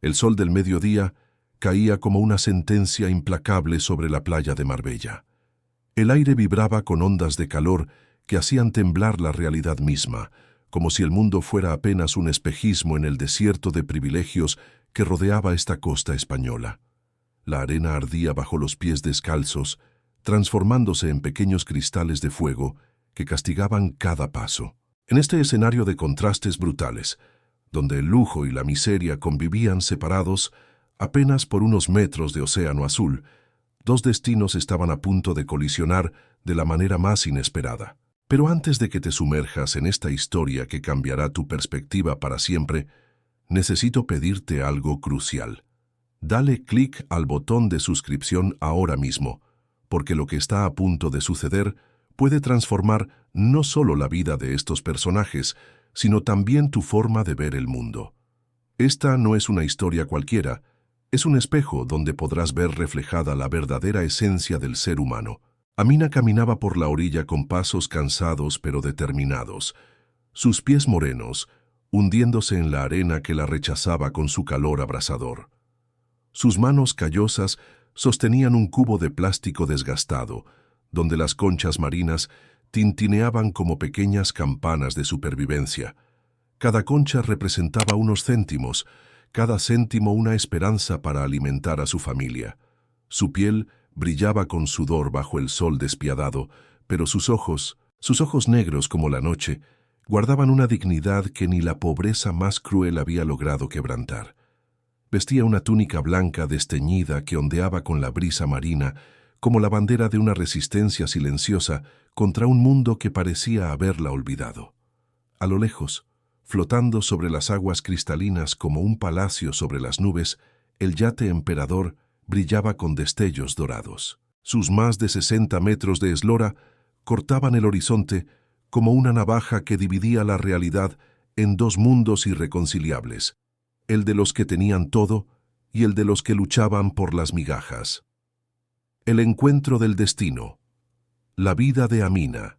El sol del mediodía caía como una sentencia implacable sobre la playa de Marbella. El aire vibraba con ondas de calor que hacían temblar la realidad misma, como si el mundo fuera apenas un espejismo en el desierto de privilegios que rodeaba esta costa española. La arena ardía bajo los pies descalzos, transformándose en pequeños cristales de fuego que castigaban cada paso. En este escenario de contrastes brutales, donde el lujo y la miseria convivían separados apenas por unos metros de océano azul, dos destinos estaban a punto de colisionar de la manera más inesperada. Pero antes de que te sumerjas en esta historia que cambiará tu perspectiva para siempre, necesito pedirte algo crucial. Dale clic al botón de suscripción ahora mismo, porque lo que está a punto de suceder puede transformar no solo la vida de estos personajes, sino también tu forma de ver el mundo. Esta no es una historia cualquiera, es un espejo donde podrás ver reflejada la verdadera esencia del ser humano. Amina caminaba por la orilla con pasos cansados pero determinados, sus pies morenos, hundiéndose en la arena que la rechazaba con su calor abrasador. Sus manos callosas sostenían un cubo de plástico desgastado, donde las conchas marinas tintineaban como pequeñas campanas de supervivencia. Cada concha representaba unos céntimos, cada céntimo una esperanza para alimentar a su familia. Su piel brillaba con sudor bajo el sol despiadado, pero sus ojos negros como la noche, guardaban una dignidad que ni la pobreza más cruel había logrado quebrantar. Vestía una túnica blanca desteñida que ondeaba con la brisa marina, como la bandera de una resistencia silenciosa contra un mundo que parecía haberla olvidado. A lo lejos, flotando sobre las aguas cristalinas como un palacio sobre las nubes, el yate emperador brillaba con destellos dorados. Sus más de 60 metros de eslora cortaban el horizonte como una navaja que dividía la realidad en dos mundos irreconciliables, el de los que tenían todo y el de los que luchaban por las migajas. El encuentro del destino. La vida de Amina.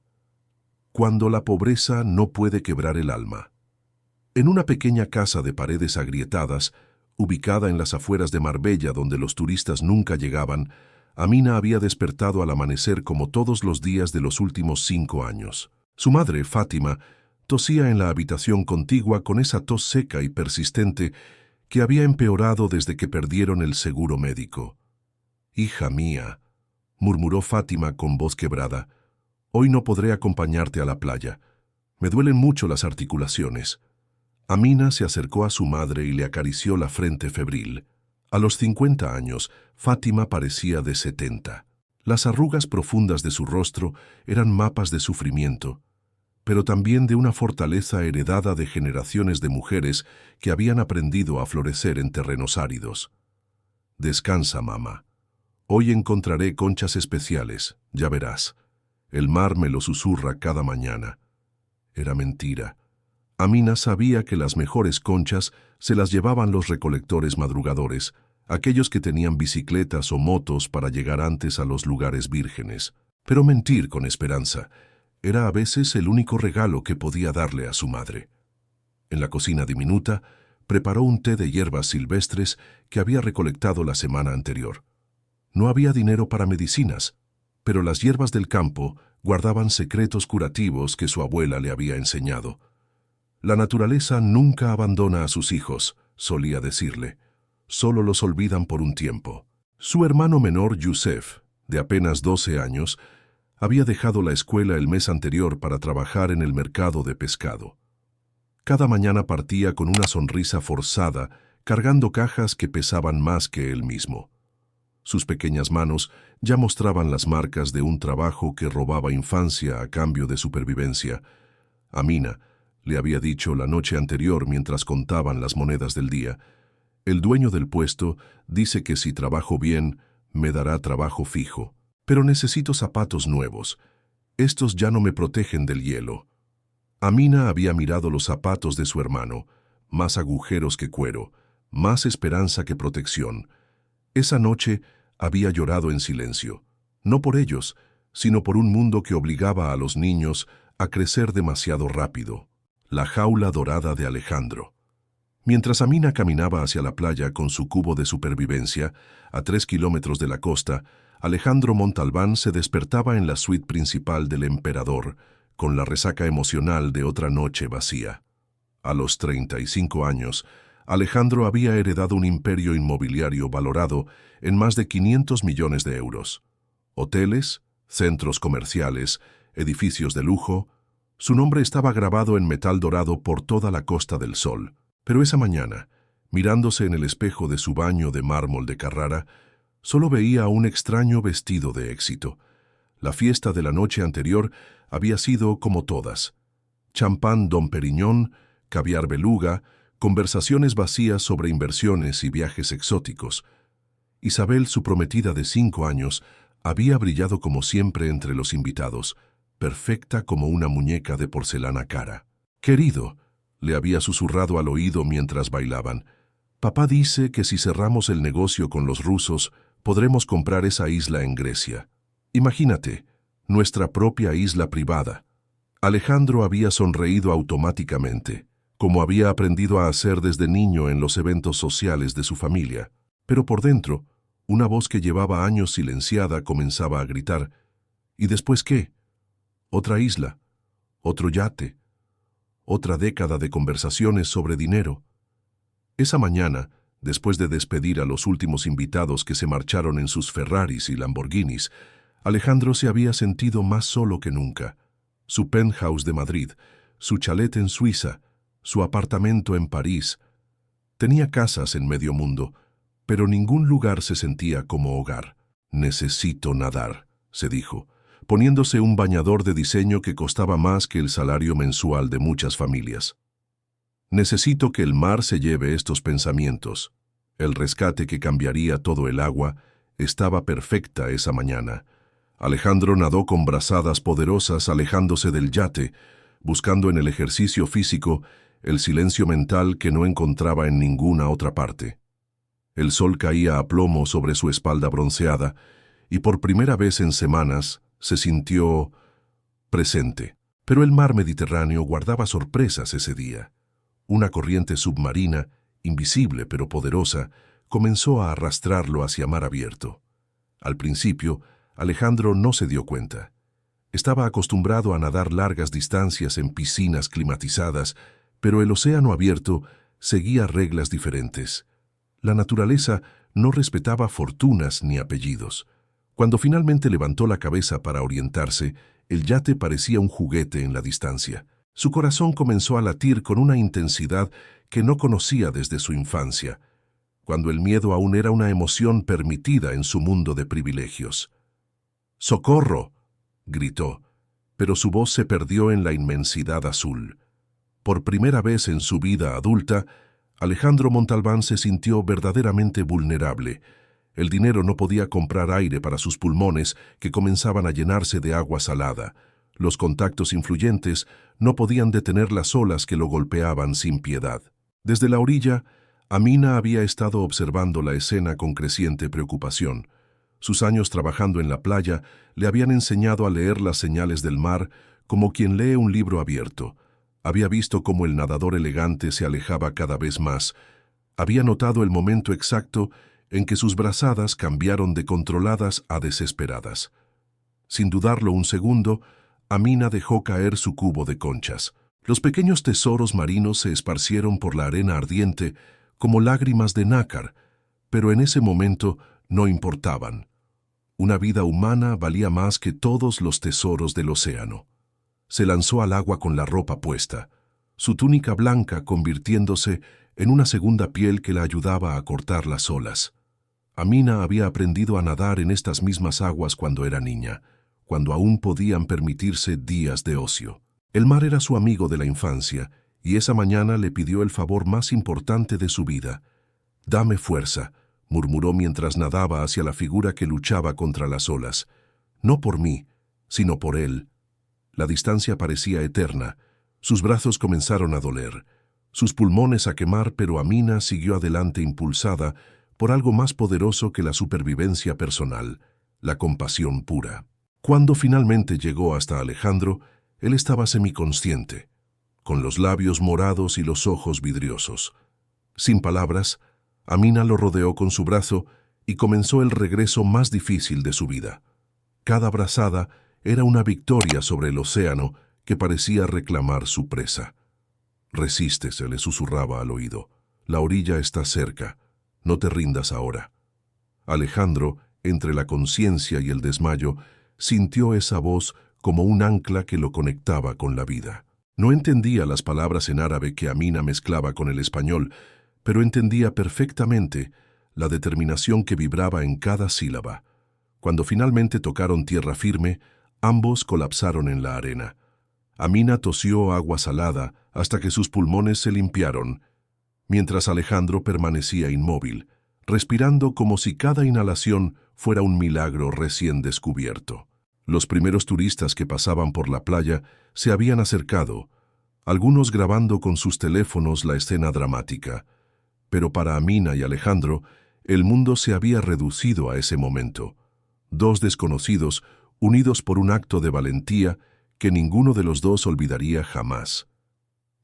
Cuando la pobreza no puede quebrar el alma. En una pequeña casa de paredes agrietadas, ubicada en las afueras de Marbella donde los turistas nunca llegaban, Amina había despertado al amanecer como todos los días de los últimos 5 años. Su madre, Fátima, tosía en la habitación contigua con esa tos seca y persistente que había empeorado desde que perdieron el seguro médico. «Hija mía», murmuró Fátima con voz quebrada, «hoy no podré acompañarte a la playa. Me duelen mucho las articulaciones». Amina se acercó a su madre y le acarició la frente febril. A los 50 años, Fátima parecía de 70. Las arrugas profundas de su rostro eran mapas de sufrimiento, pero también de una fortaleza heredada de generaciones de mujeres que habían aprendido a florecer en terrenos áridos. «Descansa, mamá. Hoy encontraré conchas especiales, ya verás. El mar me lo susurra cada mañana». Era mentira. Amina sabía que las mejores conchas se las llevaban los recolectores madrugadores, aquellos que tenían bicicletas o motos para llegar antes a los lugares vírgenes. Pero mentir con esperanza era a veces el único regalo que podía darle a su madre. En la cocina diminuta, preparó un té de hierbas silvestres que había recolectado la semana anterior. No había dinero para medicinas, pero las hierbas del campo guardaban secretos curativos que su abuela le había enseñado. «La naturaleza nunca abandona a sus hijos», solía decirle. «Solo los olvidan por un tiempo». Su hermano menor, Yusef, de apenas 12 años, había dejado la escuela el mes anterior para trabajar en el mercado de pescado. Cada mañana partía con una sonrisa forzada, cargando cajas que pesaban más que él mismo. Sus pequeñas manos ya mostraban las marcas de un trabajo que robaba infancia a cambio de supervivencia. Amina le había dicho la noche anterior mientras contaban las monedas del día: «El dueño del puesto dice que si trabajo bien, me dará trabajo fijo. Pero necesito zapatos nuevos. Estos ya no me protegen del hielo». Amina había mirado los zapatos de su hermano, más agujeros que cuero, más esperanza que protección. Esa noche había llorado en silencio, no por ellos, sino por un mundo que obligaba a los niños a crecer demasiado rápido. La jaula dorada de Alejandro. Mientras Amina caminaba hacia la playa con su cubo de supervivencia, a 3 kilómetros de la costa, Alejandro Montalbán se despertaba en la suite principal del emperador, con la resaca emocional de otra noche vacía. A los 35 años, Alejandro había heredado un imperio inmobiliario valorado en más de 500 millones de euros. Hoteles, centros comerciales, edificios de lujo. Su nombre estaba grabado en metal dorado por toda la Costa del Sol. Pero esa mañana, mirándose en el espejo de su baño de mármol de Carrara, solo veía a un extraño vestido de éxito. La fiesta de la noche anterior había sido como todas. Champán Dom Perignon, caviar beluga, conversaciones vacías sobre inversiones y viajes exóticos. Isabel, su prometida de 5 años, había brillado como siempre entre los invitados, perfecta como una muñeca de porcelana cara. «Querido», le había susurrado al oído mientras bailaban, «papá dice que si cerramos el negocio con los rusos, podremos comprar esa isla en Grecia. Imagínate, nuestra propia isla privada». Alejandro había sonreído automáticamente, como había aprendido a hacer desde niño en los eventos sociales de su familia. Pero por dentro, una voz que llevaba años silenciada comenzaba a gritar, ¿y después qué? Otra isla, otro yate, otra década de conversaciones sobre dinero. Esa mañana, después de despedir a los últimos invitados que se marcharon en sus Ferraris y Lamborghinis, Alejandro se había sentido más solo que nunca. Su penthouse de Madrid, su chalet en Suiza, su apartamento en París. Tenía casas en medio mundo, pero ningún lugar se sentía como hogar. «Necesito nadar», se dijo, poniéndose un bañador de diseño que costaba más que el salario mensual de muchas familias. «Necesito que el mar se lleve estos pensamientos». El rescate que cambiaría todo el agua estaba perfecta esa mañana. Alejandro nadó con brazadas poderosas alejándose del yate, buscando en el ejercicio físico el silencio mental que no encontraba en ninguna otra parte. El sol caía a plomo sobre su espalda bronceada y por primera vez en semanas se sintió presente. Pero el mar Mediterráneo guardaba sorpresas ese día. Una corriente submarina, invisible pero poderosa, comenzó a arrastrarlo hacia mar abierto. Al principio, Alejandro no se dio cuenta. Estaba acostumbrado a nadar largas distancias en piscinas climatizadas, pero el océano abierto seguía reglas diferentes. La naturaleza no respetaba fortunas ni apellidos. Cuando finalmente levantó la cabeza para orientarse, el yate parecía un juguete en la distancia. Su corazón comenzó a latir con una intensidad que no conocía desde su infancia, cuando el miedo aún era una emoción permitida en su mundo de privilegios. «¡Socorro!», gritó, pero su voz se perdió en la inmensidad azul. Por primera vez en su vida adulta, Alejandro Montalbán se sintió verdaderamente vulnerable. El dinero no podía comprar aire para sus pulmones, que comenzaban a llenarse de agua salada. Los contactos influyentes no podían detener las olas que lo golpeaban sin piedad. Desde la orilla, Amina había estado observando la escena con creciente preocupación. Sus años trabajando en la playa le habían enseñado a leer las señales del mar como quien lee un libro abierto. Había visto cómo el nadador elegante se alejaba cada vez más. Había notado el momento exacto en que sus brazadas cambiaron de controladas a desesperadas. Sin dudarlo un segundo, Amina dejó caer su cubo de conchas. Los pequeños tesoros marinos se esparcieron por la arena ardiente como lágrimas de nácar, pero en ese momento no importaban. Una vida humana valía más que todos los tesoros del océano. Se lanzó al agua con la ropa puesta, su túnica blanca convirtiéndose en una segunda piel que la ayudaba a cortar las olas. Amina había aprendido a nadar en estas mismas aguas cuando era niña, cuando aún podían permitirse días de ocio. El mar era su amigo de la infancia, y esa mañana le pidió el favor más importante de su vida. «Dame fuerza», murmuró mientras nadaba hacia la figura que luchaba contra las olas. No por mí, sino por él. La distancia parecía eterna. Sus brazos comenzaron a doler, sus pulmones a quemar, pero Amina siguió adelante impulsada por algo más poderoso que la supervivencia personal, la compasión pura. Cuando finalmente llegó hasta Alejandro, él estaba semiconsciente, con los labios morados y los ojos vidriosos. Sin palabras, Amina lo rodeó con su brazo y comenzó el regreso más difícil de su vida. Cada brazada era una victoria sobre el océano que parecía reclamar su presa. «Resiste», se le susurraba al oído. «La orilla está cerca. No te rindas ahora». Alejandro, entre la conciencia y el desmayo, sintió esa voz como un ancla que lo conectaba con la vida. No entendía las palabras en árabe que Amina mezclaba con el español, pero entendía perfectamente la determinación que vibraba en cada sílaba. Cuando finalmente tocaron tierra firme, ambos colapsaron en la arena. Amina tosió agua salada hasta que sus pulmones se limpiaron, mientras Alejandro permanecía inmóvil, respirando como si cada inhalación fuera un milagro recién descubierto. Los primeros turistas que pasaban por la playa se habían acercado, algunos grabando con sus teléfonos la escena dramática. Pero para Amina y Alejandro, el mundo se había reducido a ese momento. Dos desconocidos, unidos por un acto de valentía que ninguno de los dos olvidaría jamás.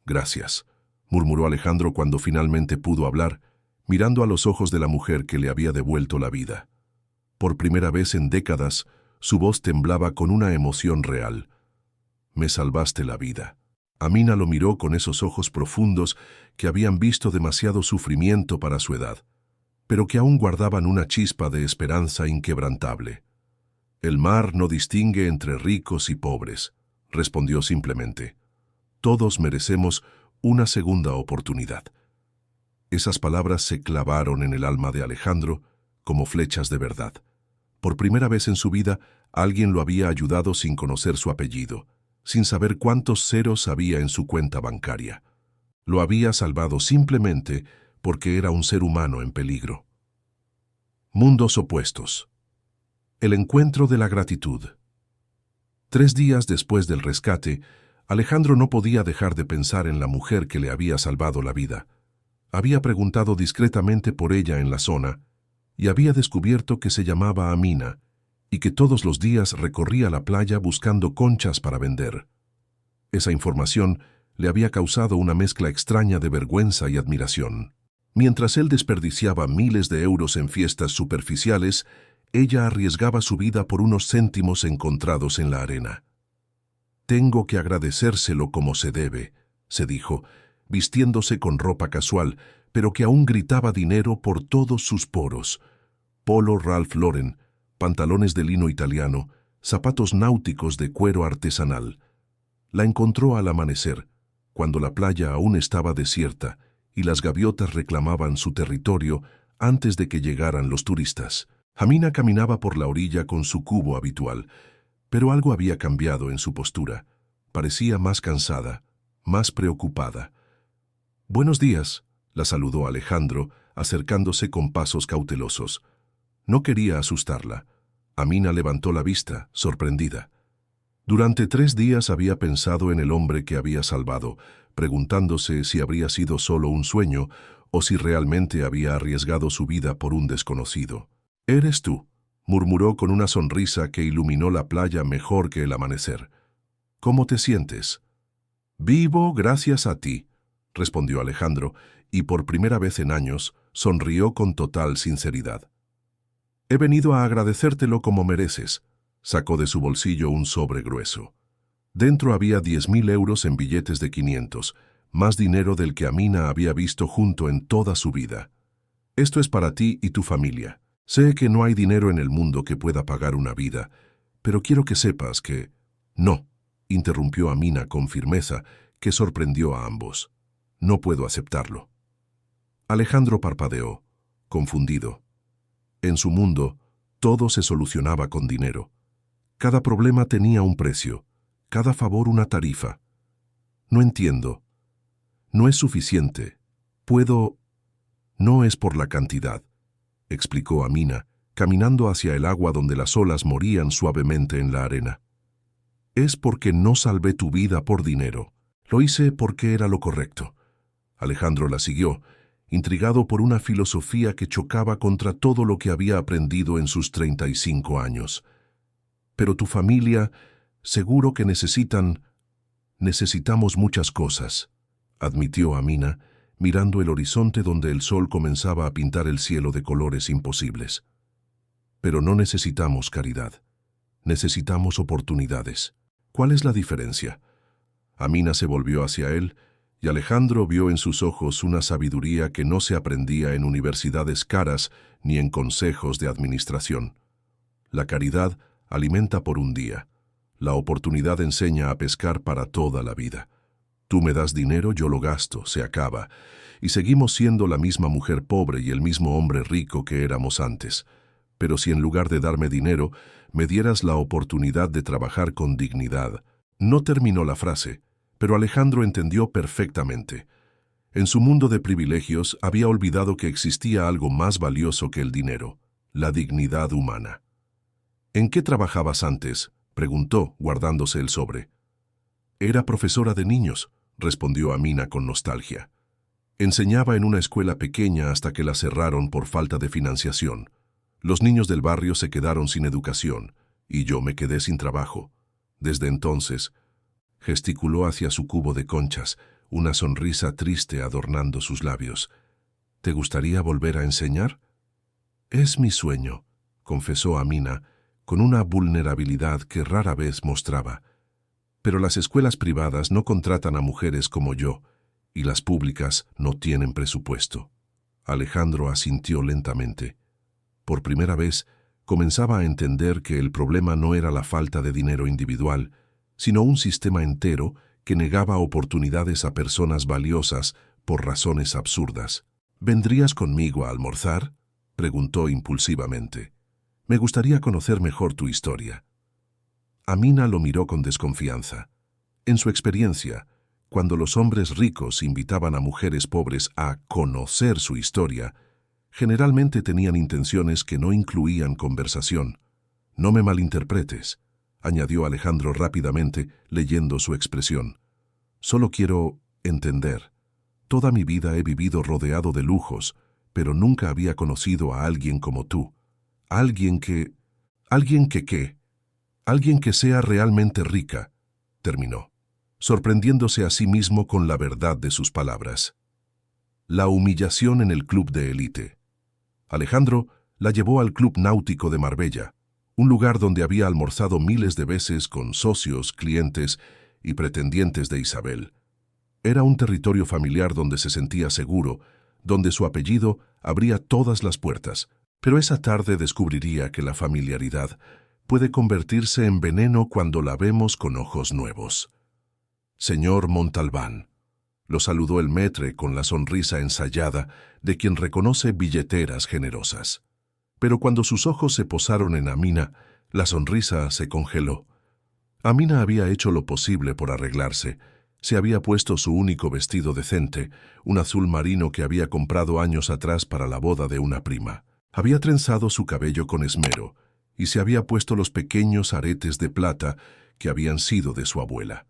«Gracias», murmuró Alejandro cuando finalmente pudo hablar, mirando a los ojos de la mujer que le había devuelto la vida. Por primera vez en décadas, su voz temblaba con una emoción real. «Me salvaste la vida». Amina lo miró con esos ojos profundos que habían visto demasiado sufrimiento para su edad, pero que aún guardaban una chispa de esperanza inquebrantable. «El mar no distingue entre ricos y pobres», respondió simplemente. «Todos merecemos una segunda oportunidad». Esas palabras se clavaron en el alma de Alejandro como flechas de verdad. Por primera vez en su vida, alguien lo había ayudado sin conocer su apellido, sin saber cuántos ceros había en su cuenta bancaria. Lo había salvado simplemente porque era un ser humano en peligro. Mundos opuestos. El encuentro de la gratitud. 3 días después del rescate, Alejandro no podía dejar de pensar en la mujer que le había salvado la vida. Había preguntado discretamente por ella en la zona y había descubierto que se llamaba Amina y que todos los días recorría la playa buscando conchas para vender. Esa información le había causado una mezcla extraña de vergüenza y admiración. Mientras él desperdiciaba miles de euros en fiestas superficiales, ella arriesgaba su vida por unos céntimos encontrados en la arena. «Tengo que agradecérselo como se debe», se dijo, vistiéndose con ropa casual, pero que aún gritaba dinero por todos sus poros. Polo Ralph Lauren, pantalones de lino italiano, zapatos náuticos de cuero artesanal. La encontró al amanecer, cuando la playa aún estaba desierta y las gaviotas reclamaban su territorio antes de que llegaran los turistas. Amina caminaba por la orilla con su cubo habitual, pero algo había cambiado en su postura. Parecía más cansada, más preocupada. «Buenos días», la saludó Alejandro, acercándose con pasos cautelosos. No quería asustarla. Amina levantó la vista, sorprendida. Durante 3 días había pensado en el hombre que había salvado, preguntándose si habría sido solo un sueño o si realmente había arriesgado su vida por un desconocido. «¿Eres tú?», murmuró con una sonrisa que iluminó la playa mejor que el amanecer. «¿Cómo te sientes?» «Vivo gracias a ti», respondió Alejandro, y por primera vez en años sonrió con total sinceridad. «He venido a agradecértelo como mereces», sacó de su bolsillo un sobre grueso. Dentro había 10.000 euros en billetes de 500, más dinero del que Amina había visto junto en toda su vida. «Esto es para ti y tu familia. Sé que no hay dinero en el mundo que pueda pagar una vida, pero quiero que sepas que...» «No», interrumpió Amina con firmeza, que sorprendió a ambos. «No puedo aceptarlo». Alejandro parpadeó, confundido. En su mundo, todo se solucionaba con dinero. Cada problema tenía un precio, cada favor una tarifa. «No entiendo. No es suficiente. Puedo...» «No es por la cantidad», explicó Amina, caminando hacia el agua donde las olas morían suavemente en la arena. «Es porque no salvé tu vida por dinero. Lo hice porque era lo correcto». Alejandro la siguió, intrigado por una filosofía que chocaba contra todo lo que había aprendido en sus 35 años. «Pero tu familia, seguro que necesitamos muchas cosas», admitió Amina, mirando el horizonte donde el sol comenzaba a pintar el cielo de colores imposibles. Pero no necesitamos caridad. Necesitamos oportunidades. ¿Cuál es la diferencia? Amina se volvió hacia él y Alejandro vio en sus ojos una sabiduría que no se aprendía en universidades caras ni en consejos de administración. La caridad alimenta por un día. La oportunidad enseña a pescar para toda la vida. Tú me das dinero, yo lo gasto, se acaba. Y seguimos siendo la misma mujer pobre y el mismo hombre rico que éramos antes. Pero si en lugar de darme dinero, me dieras la oportunidad de trabajar con dignidad. No terminó la frase, pero Alejandro entendió perfectamente. En su mundo de privilegios había olvidado que existía algo más valioso que el dinero, la dignidad humana. ¿En qué trabajabas antes?, preguntó, guardándose el sobre. Era profesora de niños, respondió Amina con nostalgia. Enseñaba en una escuela pequeña hasta que la cerraron por falta de financiación. Los niños del barrio se quedaron sin educación, y yo me quedé sin trabajo. Desde entonces, gesticuló hacia su cubo de conchas, una sonrisa triste adornando sus labios. ¿Te gustaría volver a enseñar? Es mi sueño, confesó Amina, con una vulnerabilidad que rara vez mostraba. Pero las escuelas privadas no contratan a mujeres como yo, y las públicas no tienen presupuesto. Alejandro asintió lentamente. Por primera vez, comenzaba a entender que el problema no era la falta de dinero individual, sino un sistema entero que negaba oportunidades a personas valiosas por razones absurdas. ¿Vendrías conmigo a almorzar?, preguntó impulsivamente. Me gustaría conocer mejor tu historia. Amina lo miró con desconfianza. En su experiencia, cuando los hombres ricos invitaban a mujeres pobres a conocer su historia, generalmente tenían intenciones que no incluían conversación. No me malinterpretes, añadió Alejandro rápidamente, leyendo su expresión. Solo quiero entender. Toda mi vida he vivido rodeado de lujos, pero nunca había conocido a alguien como tú. Alguien que sea realmente rica, terminó, sorprendiéndose a sí mismo con la verdad de sus palabras. La humillación en el club de élite. Alejandro la llevó al Club Náutico de Marbella, un lugar donde había almorzado miles de veces con socios, clientes y pretendientes de Isabel. Era un territorio familiar donde se sentía seguro, donde su apellido abría todas las puertas, pero esa tarde descubriría que la familiaridad puede convertirse en veneno cuando la vemos con ojos nuevos. Señor Montalbán, lo saludó el maître con la sonrisa ensayada de quien reconoce billeteras generosas. Pero cuando sus ojos se posaron en Amina, la sonrisa se congeló. Amina había hecho lo posible por arreglarse. Se había puesto su único vestido decente, un azul marino que había comprado años atrás para la boda de una prima. Había trenzado su cabello con esmero y se había puesto los pequeños aretes de plata que habían sido de su abuela.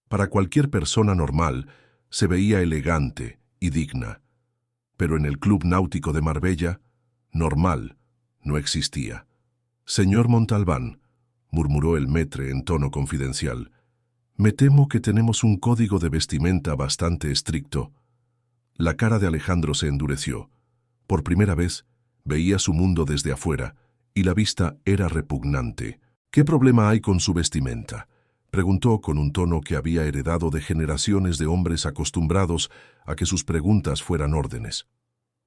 Para cualquier persona normal, se veía elegante y digna. Pero en el Club Náutico de Marbella, normal no existía. Señor Montalbán, murmuró el maître en tono confidencial, me temo que tenemos un código de vestimenta bastante estricto. La cara de Alejandro se endureció. Por primera vez, veía su mundo desde afuera, y la vista era repugnante. ¿Qué problema hay con su vestimenta?, preguntó con un tono que había heredado de generaciones de hombres acostumbrados a que sus preguntas fueran órdenes.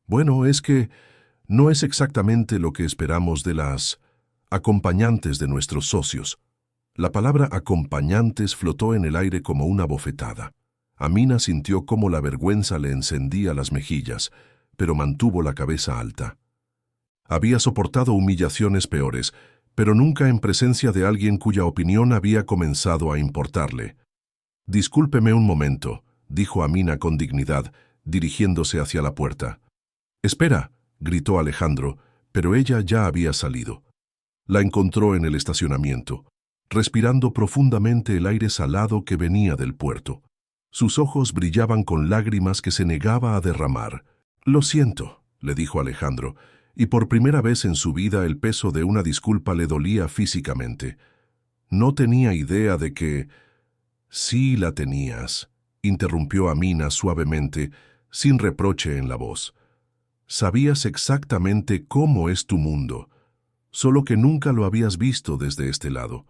Bueno, es que no es exactamente lo que esperamos de las acompañantes de nuestros socios. La palabra acompañantes flotó en el aire como una bofetada. Amina sintió cómo la vergüenza le encendía las mejillas, pero mantuvo la cabeza alta. Había soportado humillaciones peores, pero nunca en presencia de alguien cuya opinión había comenzado a importarle. «Discúlpeme un momento», dijo Amina con dignidad, dirigiéndose hacia la puerta. «Espera», gritó Alejandro, pero ella ya había salido. La encontró en el estacionamiento, respirando profundamente el aire salado que venía del puerto. Sus ojos brillaban con lágrimas que se negaba a derramar. «Lo siento», le dijo Alejandro, y por primera vez en su vida el peso de una disculpa le dolía físicamente. No tenía idea de que... Sí la tenías, interrumpió Amina suavemente, sin reproche en la voz. Sabías exactamente cómo es tu mundo, solo que nunca lo habías visto desde este lado.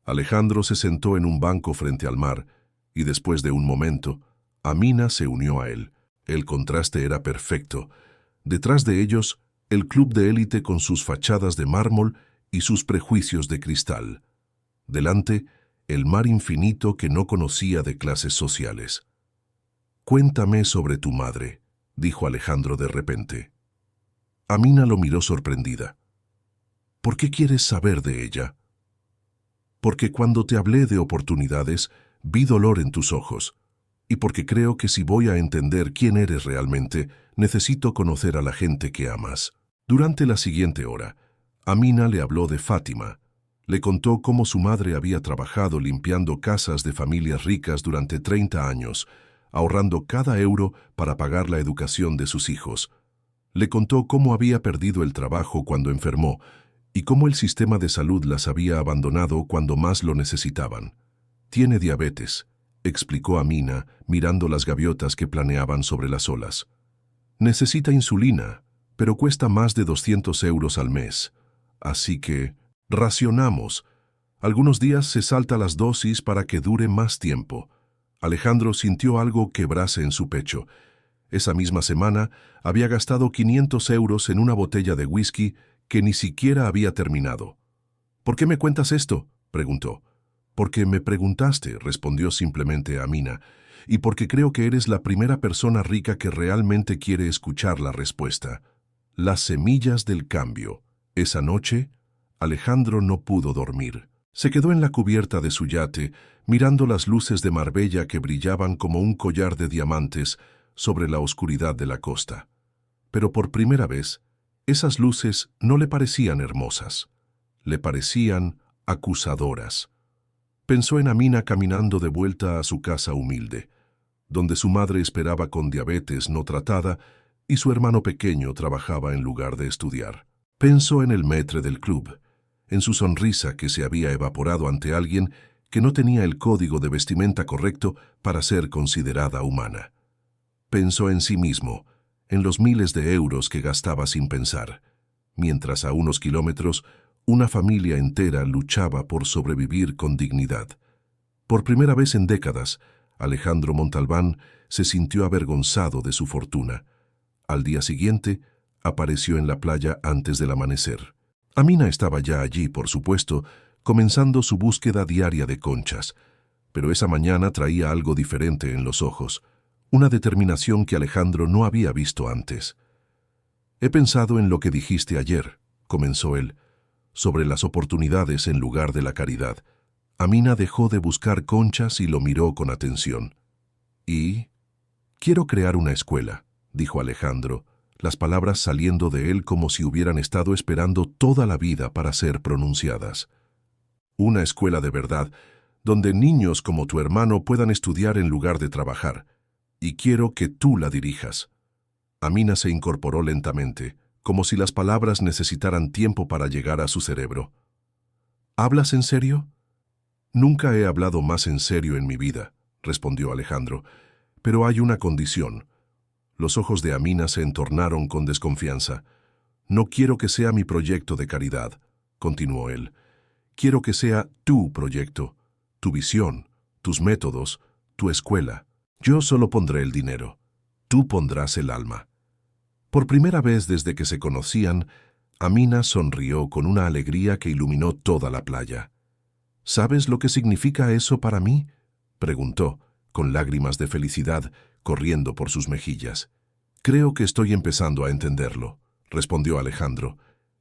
Alejandro se sentó en un banco frente al mar, y después de un momento, Amina se unió a él. El contraste era perfecto. Detrás de ellos, el club de élite con sus fachadas de mármol y sus prejuicios de cristal. Delante, el mar infinito que no conocía de clases sociales. «Cuéntame sobre tu madre», dijo Alejandro de repente. Amina lo miró sorprendida. «¿Por qué quieres saber de ella?» «Porque cuando te hablé de oportunidades, vi dolor en tus ojos, y porque creo que si voy a entender quién eres realmente, necesito conocer a la gente que amas». Durante la siguiente hora, Amina le habló de Fátima. Le contó cómo su madre había trabajado limpiando casas de familias ricas durante 30 años, ahorrando cada euro para pagar la educación de sus hijos. Le contó cómo había perdido el trabajo cuando enfermó y cómo el sistema de salud las había abandonado cuando más lo necesitaban. «Tiene diabetes», explicó Amina, mirando las gaviotas que planeaban sobre las olas. «Necesita insulina, pero cuesta más de 200 euros al mes. Así que racionamos. Algunos días se salta las dosis para que dure más tiempo». Alejandro sintió algo quebrarse en su pecho. Esa misma semana había gastado 500 euros en una botella de whisky que ni siquiera había terminado. «¿Por qué me cuentas esto?», preguntó. «Porque me preguntaste», respondió simplemente Amina, «y porque creo que eres la primera persona rica que realmente quiere escuchar la respuesta». Las semillas del cambio. Esa noche, Alejandro no pudo dormir. Se quedó en la cubierta de su yate, mirando las luces de Marbella que brillaban como un collar de diamantes sobre la oscuridad de la costa. Pero por primera vez, esas luces no le parecían hermosas. Le parecían acusadoras. Pensó en Amina caminando de vuelta a su casa humilde, donde su madre esperaba con diabetes no tratada y su hermano pequeño trabajaba en lugar de estudiar. Pensó en el maître del club, en su sonrisa que se había evaporado ante alguien que no tenía el código de vestimenta correcto para ser considerada humana. Pensó en sí mismo, en los miles de euros que gastaba sin pensar, mientras a unos kilómetros una familia entera luchaba por sobrevivir con dignidad. Por primera vez en décadas, Alejandro Montalbán se sintió avergonzado de su fortuna. Al día siguiente, apareció en la playa antes del amanecer. Amina estaba ya allí, por supuesto, comenzando su búsqueda diaria de conchas, pero esa mañana traía algo diferente en los ojos, una determinación que Alejandro no había visto antes. «He pensado en lo que dijiste ayer», comenzó él, «sobre las oportunidades en lugar de la caridad». Amina dejó de buscar conchas y lo miró con atención. «¿Y? Quiero crear una escuela», dijo Alejandro, las palabras saliendo de él como si hubieran estado esperando toda la vida para ser pronunciadas. «Una escuela de verdad, donde niños como tu hermano puedan estudiar en lugar de trabajar, y quiero que tú la dirijas». Amina se incorporó lentamente, como si las palabras necesitaran tiempo para llegar a su cerebro. «¿Hablas en serio?» «Nunca he hablado más en serio en mi vida», respondió Alejandro, «pero hay una condición». Los ojos de Amina se entornaron con desconfianza. «No quiero que sea mi proyecto de caridad», continuó él. «Quiero que sea tu proyecto, tu visión, tus métodos, tu escuela. Yo solo pondré el dinero. Tú pondrás el alma». Por primera vez desde que se conocían, Amina sonrió con una alegría que iluminó toda la playa. «¿Sabes lo que significa eso para mí?», preguntó, con lágrimas de felicidad corriendo por sus mejillas. «Creo que estoy empezando a entenderlo», respondió Alejandro,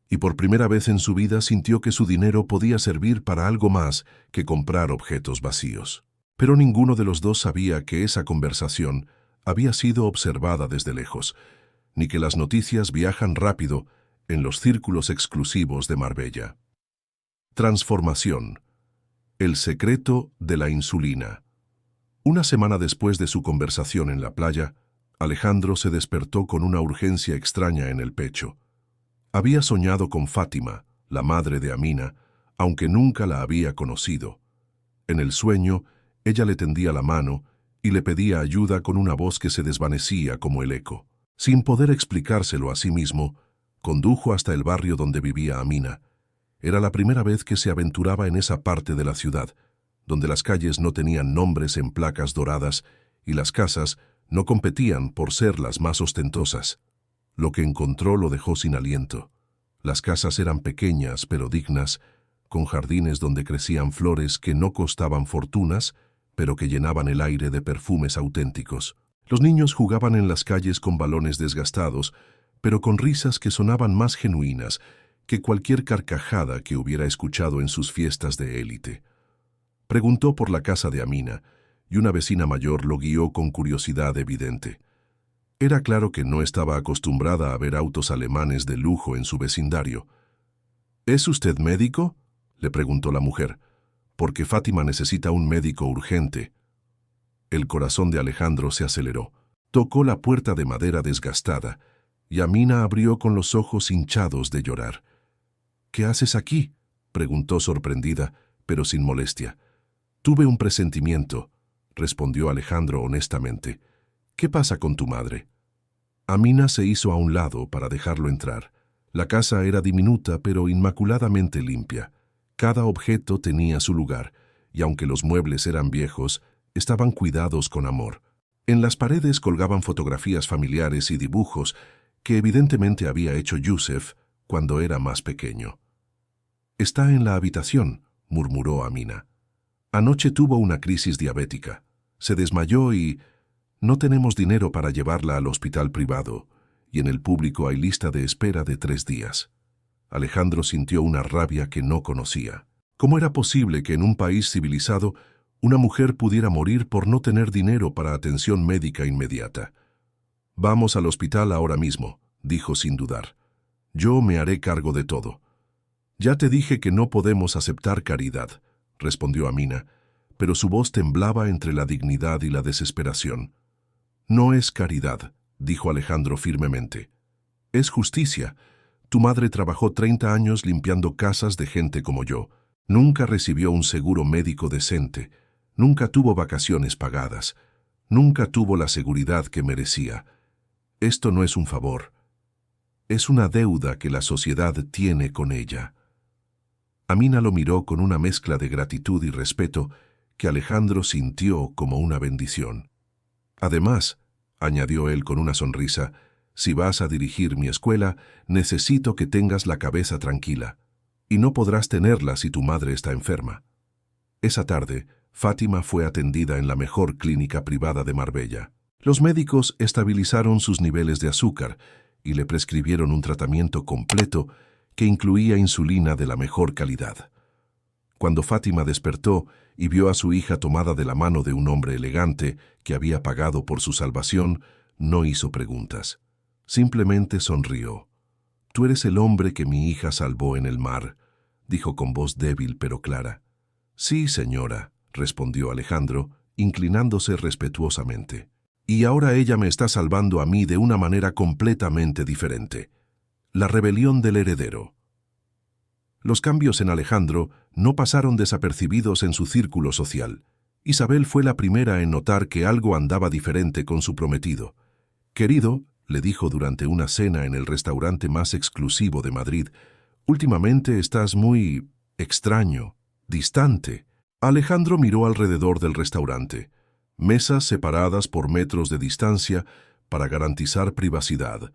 y por primera vez en su vida sintió que su dinero podía servir para algo más que comprar objetos vacíos. Pero ninguno de los dos sabía que esa conversación había sido observada desde lejos, ni que las noticias viajan rápido en los círculos exclusivos de Marbella. Transformación. El secreto de la insulina. Una semana después de su conversación en la playa, Alejandro se despertó con una urgencia extraña en el pecho. Había soñado con Fátima, la madre de Amina, aunque nunca la había conocido. En el sueño, ella le tendía la mano y le pedía ayuda con una voz que se desvanecía como el eco. Sin poder explicárselo a sí mismo, condujo hasta el barrio donde vivía Amina. Era la primera vez que se aventuraba en esa parte de la ciudad, donde las calles no tenían nombres en placas doradas y las casas no competían por ser las más ostentosas. Lo que encontró lo dejó sin aliento. Las casas eran pequeñas pero dignas, con jardines donde crecían flores que no costaban fortunas, pero que llenaban el aire de perfumes auténticos. Los niños jugaban en las calles con balones desgastados, pero con risas que sonaban más genuinas que cualquier carcajada que hubiera escuchado en sus fiestas de élite. Preguntó por la casa de Amina, y una vecina mayor lo guió con curiosidad evidente. Era claro que no estaba acostumbrada a ver autos alemanes de lujo en su vecindario. ¿Es usted médico?, le preguntó la mujer, porque Fátima necesita un médico urgente. El corazón de Alejandro se aceleró. Tocó la puerta de madera desgastada, y Amina abrió con los ojos hinchados de llorar. «¿Qué haces aquí?», preguntó sorprendida, pero sin molestia. «Tuve un presentimiento», respondió Alejandro honestamente. «¿Qué pasa con tu madre?». Amina se hizo a un lado para dejarlo entrar. La casa era diminuta pero inmaculadamente limpia. Cada objeto tenía su lugar, y aunque los muebles eran viejos, estaban cuidados con amor. En las paredes colgaban fotografías familiares y dibujos que evidentemente había hecho Yusef cuando era más pequeño. «Está en la habitación», murmuró Amina. «Anoche tuvo una crisis diabética. Se desmayó y no tenemos dinero para llevarla al hospital privado, y en el público hay lista de espera de 3 días». Alejandro sintió una rabia que no conocía. ¿Cómo era posible que en un país civilizado una mujer pudiera morir por no tener dinero para atención médica inmediata? «Vamos al hospital ahora mismo», dijo sin dudar. «Yo me haré cargo de todo». «Ya te dije que no podemos aceptar caridad», respondió Amina, pero su voz temblaba entre la dignidad y la desesperación. «No es caridad», dijo Alejandro firmemente. «Es justicia. Tu madre trabajó 30 años limpiando casas de gente como yo. Nunca recibió un seguro médico decente. Nunca tuvo vacaciones pagadas. Nunca tuvo la seguridad que merecía. Esto no es un favor. Es una deuda que la sociedad tiene con ella». Amina lo miró con una mezcla de gratitud y respeto que Alejandro sintió como una bendición. «Además», añadió él con una sonrisa, «si vas a dirigir mi escuela, necesito que tengas la cabeza tranquila, y no podrás tenerla si tu madre está enferma». Esa tarde, Fátima fue atendida en la mejor clínica privada de Marbella. Los médicos estabilizaron sus niveles de azúcar y le prescribieron un tratamiento completo que incluía insulina de la mejor calidad. Cuando Fátima despertó y vio a su hija tomada de la mano de un hombre elegante que había pagado por su salvación, no hizo preguntas. Simplemente sonrió. «Tú eres el hombre que mi hija salvó en el mar», dijo con voz débil pero clara. «Sí, señora», respondió Alejandro, inclinándose respetuosamente. «Y ahora ella me está salvando a mí de una manera completamente diferente. La rebelión del heredero». Los cambios en Alejandro no pasaron desapercibidos en su círculo social. Isabel fue la primera en notar que algo andaba diferente con su prometido. «Querido», le dijo durante una cena en el restaurante más exclusivo de Madrid, «últimamente estás muy extraño, distante». Alejandro miró alrededor del restaurante. Mesas separadas por metros de distancia para garantizar privacidad.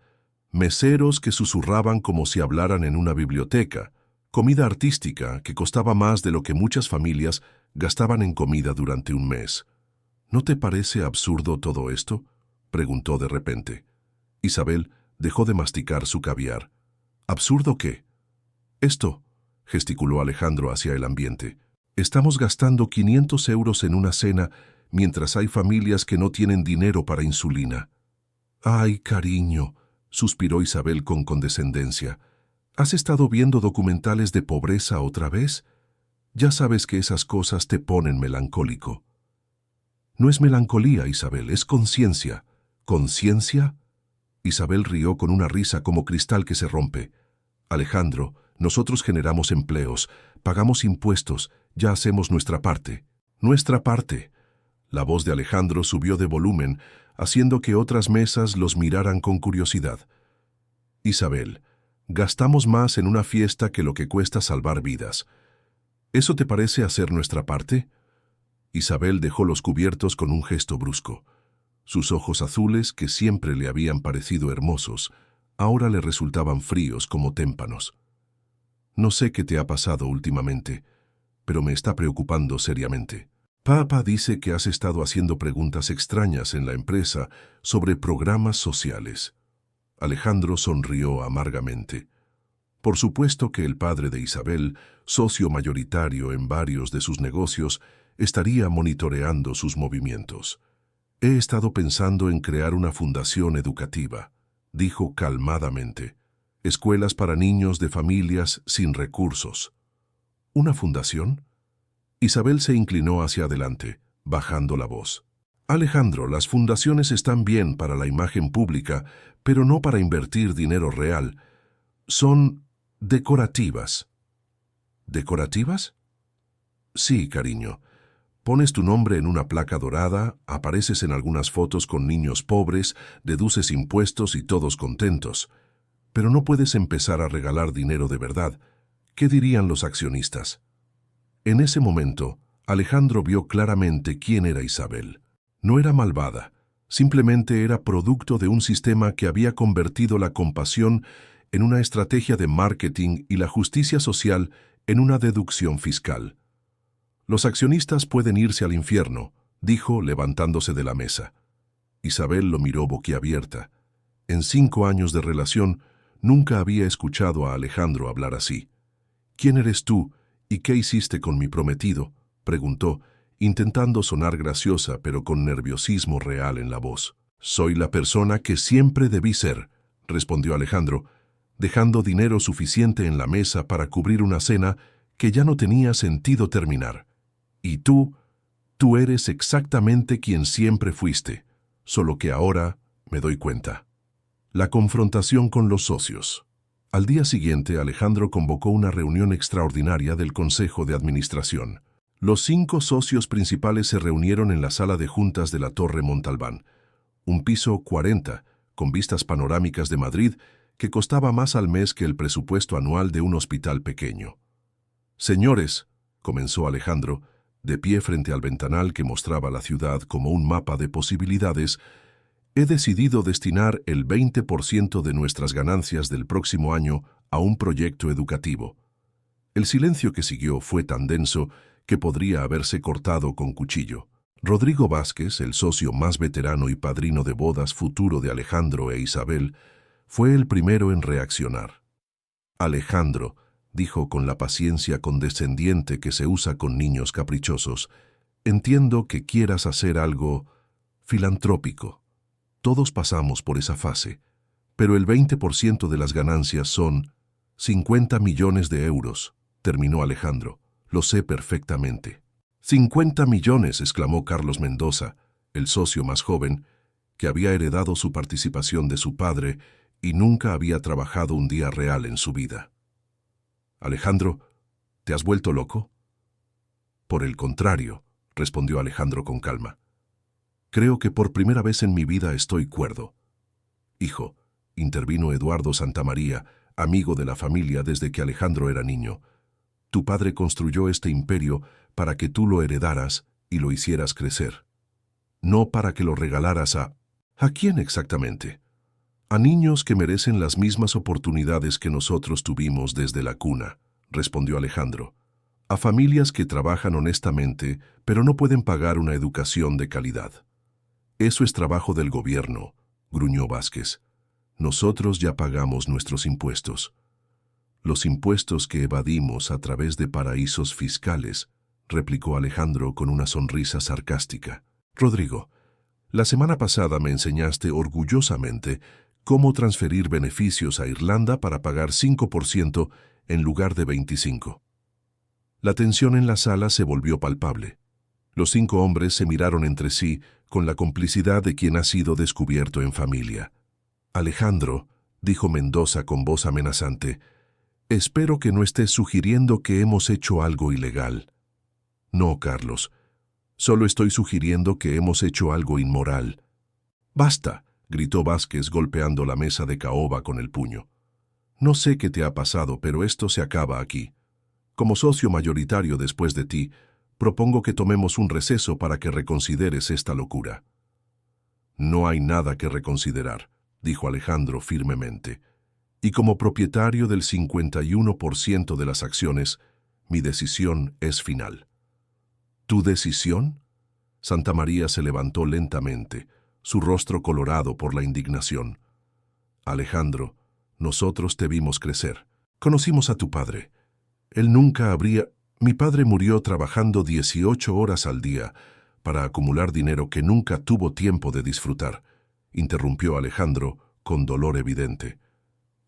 Meseros que susurraban como si hablaran en una biblioteca. Comida artística que costaba más de lo que muchas familias gastaban en comida durante un mes. «¿No te parece absurdo todo esto?», preguntó de repente. Isabel dejó de masticar su caviar. «¿Absurdo qué?». «Esto», gesticuló Alejandro hacia el ambiente. «Estamos gastando 500 euros en una cena mientras hay familias que no tienen dinero para insulina». «Ay, cariño», suspiró Isabel con condescendencia. «¿Has estado viendo documentales de pobreza otra vez? Ya sabes que esas cosas te ponen melancólico». «No es melancolía, Isabel, es conciencia». «¿Conciencia?». Isabel rió con una risa como cristal que se rompe. «Alejandro, nosotros generamos empleos, pagamos impuestos, ya hacemos nuestra parte». «¿Nuestra parte?». La voz de Alejandro subió de volumen, haciendo que otras mesas los miraran con curiosidad. Isabel, gastamos más en una fiesta que lo que cuesta salvar vidas. ¿Eso te parece hacer nuestra parte? Isabel dejó los cubiertos con un gesto brusco. Sus ojos azules, que siempre le habían parecido hermosos, ahora le resultaban fríos como témpanos. No sé qué te ha pasado últimamente, pero me está preocupando seriamente. Papá dice que has estado haciendo preguntas extrañas en la empresa sobre programas sociales. Alejandro sonrió amargamente. Por supuesto que el padre de Isabel, socio mayoritario en varios de sus negocios, estaría monitoreando sus movimientos. He estado pensando en crear una fundación educativa, dijo calmadamente. Escuelas para niños de familias sin recursos. ¿Una fundación? Isabel se inclinó hacia adelante, bajando la voz. Alejandro, las fundaciones están bien para la imagen pública, pero no para invertir dinero real. Son decorativas. ¿Decorativas? Sí, cariño. Pones tu nombre en una placa dorada, apareces en algunas fotos con niños pobres, deduces impuestos y todos contentos. Pero no puedes empezar a regalar dinero de verdad. ¿Qué dirían los accionistas? En ese momento, Alejandro vio claramente quién era Isabel. No era malvada, simplemente era producto de un sistema que había convertido la compasión en una estrategia de marketing y la justicia social en una deducción fiscal. Los accionistas pueden irse al infierno, dijo levantándose de la mesa. Isabel lo miró boquiabierta. En 5 años de relación, nunca había escuchado a Alejandro hablar así. ¿Quién eres tú y qué hiciste con mi prometido?, preguntó, intentando sonar graciosa pero con nerviosismo real en la voz. Soy la persona que siempre debí ser, respondió Alejandro, dejando dinero suficiente en la mesa para cubrir una cena que ya no tenía sentido terminar. Y tú eres exactamente quien siempre fuiste, solo que ahora me doy cuenta. La confrontación con los socios. Al día siguiente, Alejandro convocó una reunión extraordinaria del Consejo de Administración. Los 5 socios principales se reunieron en la sala de juntas de la Torre Montalbán, un piso 40, con vistas panorámicas de Madrid, que costaba más al mes que el presupuesto anual de un hospital pequeño. Señores, comenzó Alejandro, de pie frente al ventanal que mostraba la ciudad como un mapa de posibilidades, he decidido destinar el 20% de nuestras ganancias del próximo año a un proyecto educativo. El silencio que siguió fue tan denso que podría haberse cortado con cuchillo. Rodrigo Vázquez, el socio más veterano y padrino de bodas futuro de Alejandro e Isabel, fue el primero en reaccionar. Alejandro, dijo con la paciencia condescendiente que se usa con niños caprichosos, entiendo que quieras hacer algo filantrópico. Todos pasamos por esa fase, pero el 20% de las ganancias son 50 millones de euros, terminó Alejandro. Lo sé perfectamente. 50 millones, exclamó Carlos Mendoza, el socio más joven, que había heredado su participación de su padre y nunca había trabajado un día real en su vida. Alejandro, ¿te has vuelto loco? Por el contrario, respondió Alejandro con calma. Creo que por primera vez en mi vida estoy cuerdo. Hijo, intervino Eduardo Santamaría, amigo de la familia desde que Alejandro era niño. Tu padre construyó este imperio para que tú lo heredaras y lo hicieras crecer. No para que lo regalaras a... ¿A quién exactamente? A niños que merecen las mismas oportunidades que nosotros tuvimos desde la cuna, respondió Alejandro. A familias que trabajan honestamente, pero no pueden pagar una educación de calidad. Eso es trabajo del gobierno, gruñó Vázquez. Nosotros ya pagamos nuestros impuestos. Los impuestos que evadimos a través de paraísos fiscales, replicó Alejandro con una sonrisa sarcástica. Rodrigo, la semana pasada me enseñaste orgullosamente cómo transferir beneficios a Irlanda para pagar 5% en lugar de 25%. La tensión en la sala se volvió palpable. Los 5 hombres se miraron entre sí con la complicidad de quien ha sido descubierto en familia. Alejandro, dijo Mendoza con voz amenazante, espero que no estés sugiriendo que hemos hecho algo ilegal. No, Carlos. Solo estoy sugiriendo que hemos hecho algo inmoral. «Basta», gritó Vázquez golpeando la mesa de caoba con el puño. «No sé qué te ha pasado, pero esto se acaba aquí. Como socio mayoritario después de ti, propongo que tomemos un receso para que reconsideres esta locura». «No hay nada que reconsiderar», dijo Alejandro firmemente. «Y como propietario del 51% de las acciones, mi decisión es final». «¿Tu decisión?». Santamaría se levantó lentamente, su rostro colorado por la indignación. «Alejandro, nosotros te vimos crecer. Conocimos a tu padre. Él nunca habría... Mi padre murió trabajando 18 horas al día para acumular dinero que nunca tuvo tiempo de disfrutar», interrumpió Alejandro con dolor evidente.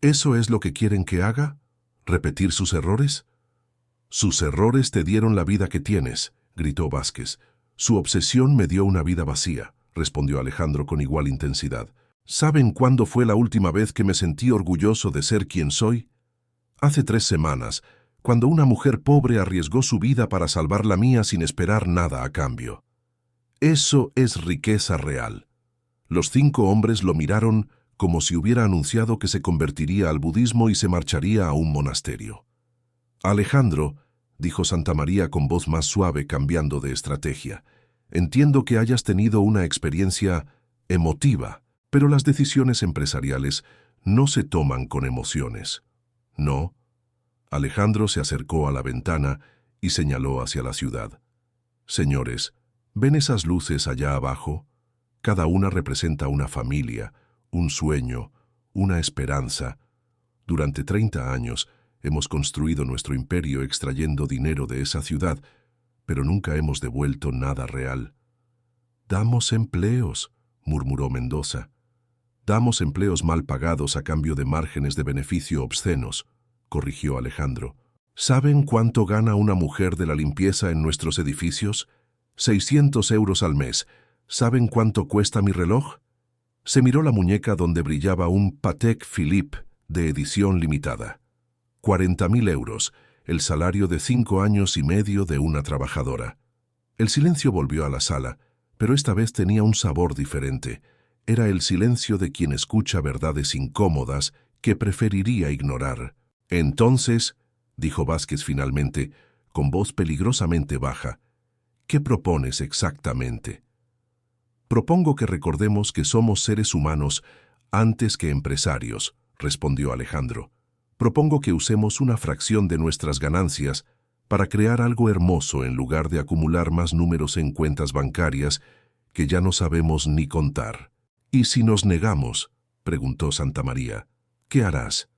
«¿Eso es lo que quieren que haga? ¿Repetir sus errores?». «Sus errores te dieron la vida que tienes», gritó Vázquez. «Su obsesión me dio una vida vacía», respondió Alejandro con igual intensidad. «¿Saben cuándo fue la última vez que me sentí orgulloso de ser quien soy? Hace 3 semanas, cuando una mujer pobre arriesgó su vida para salvar la mía sin esperar nada a cambio. Eso es riqueza real». Los 5 hombres lo miraron como si hubiera anunciado que se convertiría al budismo y se marcharía a un monasterio. «Alejandro», dijo Santamaría con voz más suave, cambiando de estrategia, «entiendo que hayas tenido una experiencia emotiva, pero las decisiones empresariales no se toman con emociones». «¿No?». Alejandro se acercó a la ventana y señaló hacia la ciudad. «Señores, ¿ven esas luces allá abajo? Cada una representa una familia, un sueño, una esperanza. Durante 30 años hemos construido nuestro imperio extrayendo dinero de esa ciudad, pero nunca hemos devuelto nada real». «Damos empleos», murmuró Mendoza. «Damos empleos mal pagados a cambio de márgenes de beneficio obscenos», corrigió Alejandro. «¿Saben cuánto gana una mujer de la limpieza en nuestros edificios? 600 euros al mes. ¿Saben cuánto cuesta mi reloj?». Se miró la muñeca donde brillaba un Patek Philippe de edición limitada. 40.000 euros, el salario de 5 años y medio de una trabajadora. El silencio volvió a la sala, pero esta vez tenía un sabor diferente. Era el silencio de quien escucha verdades incómodas que preferiría ignorar. «Entonces», dijo Vázquez finalmente, con voz peligrosamente baja, «¿qué propones exactamente?». «Propongo que recordemos que somos seres humanos antes que empresarios», respondió Alejandro. «Propongo que usemos una fracción de nuestras ganancias para crear algo hermoso en lugar de acumular más números en cuentas bancarias que ya no sabemos ni contar». «¿Y si nos negamos?», preguntó Santamaría. «¿Qué harás?».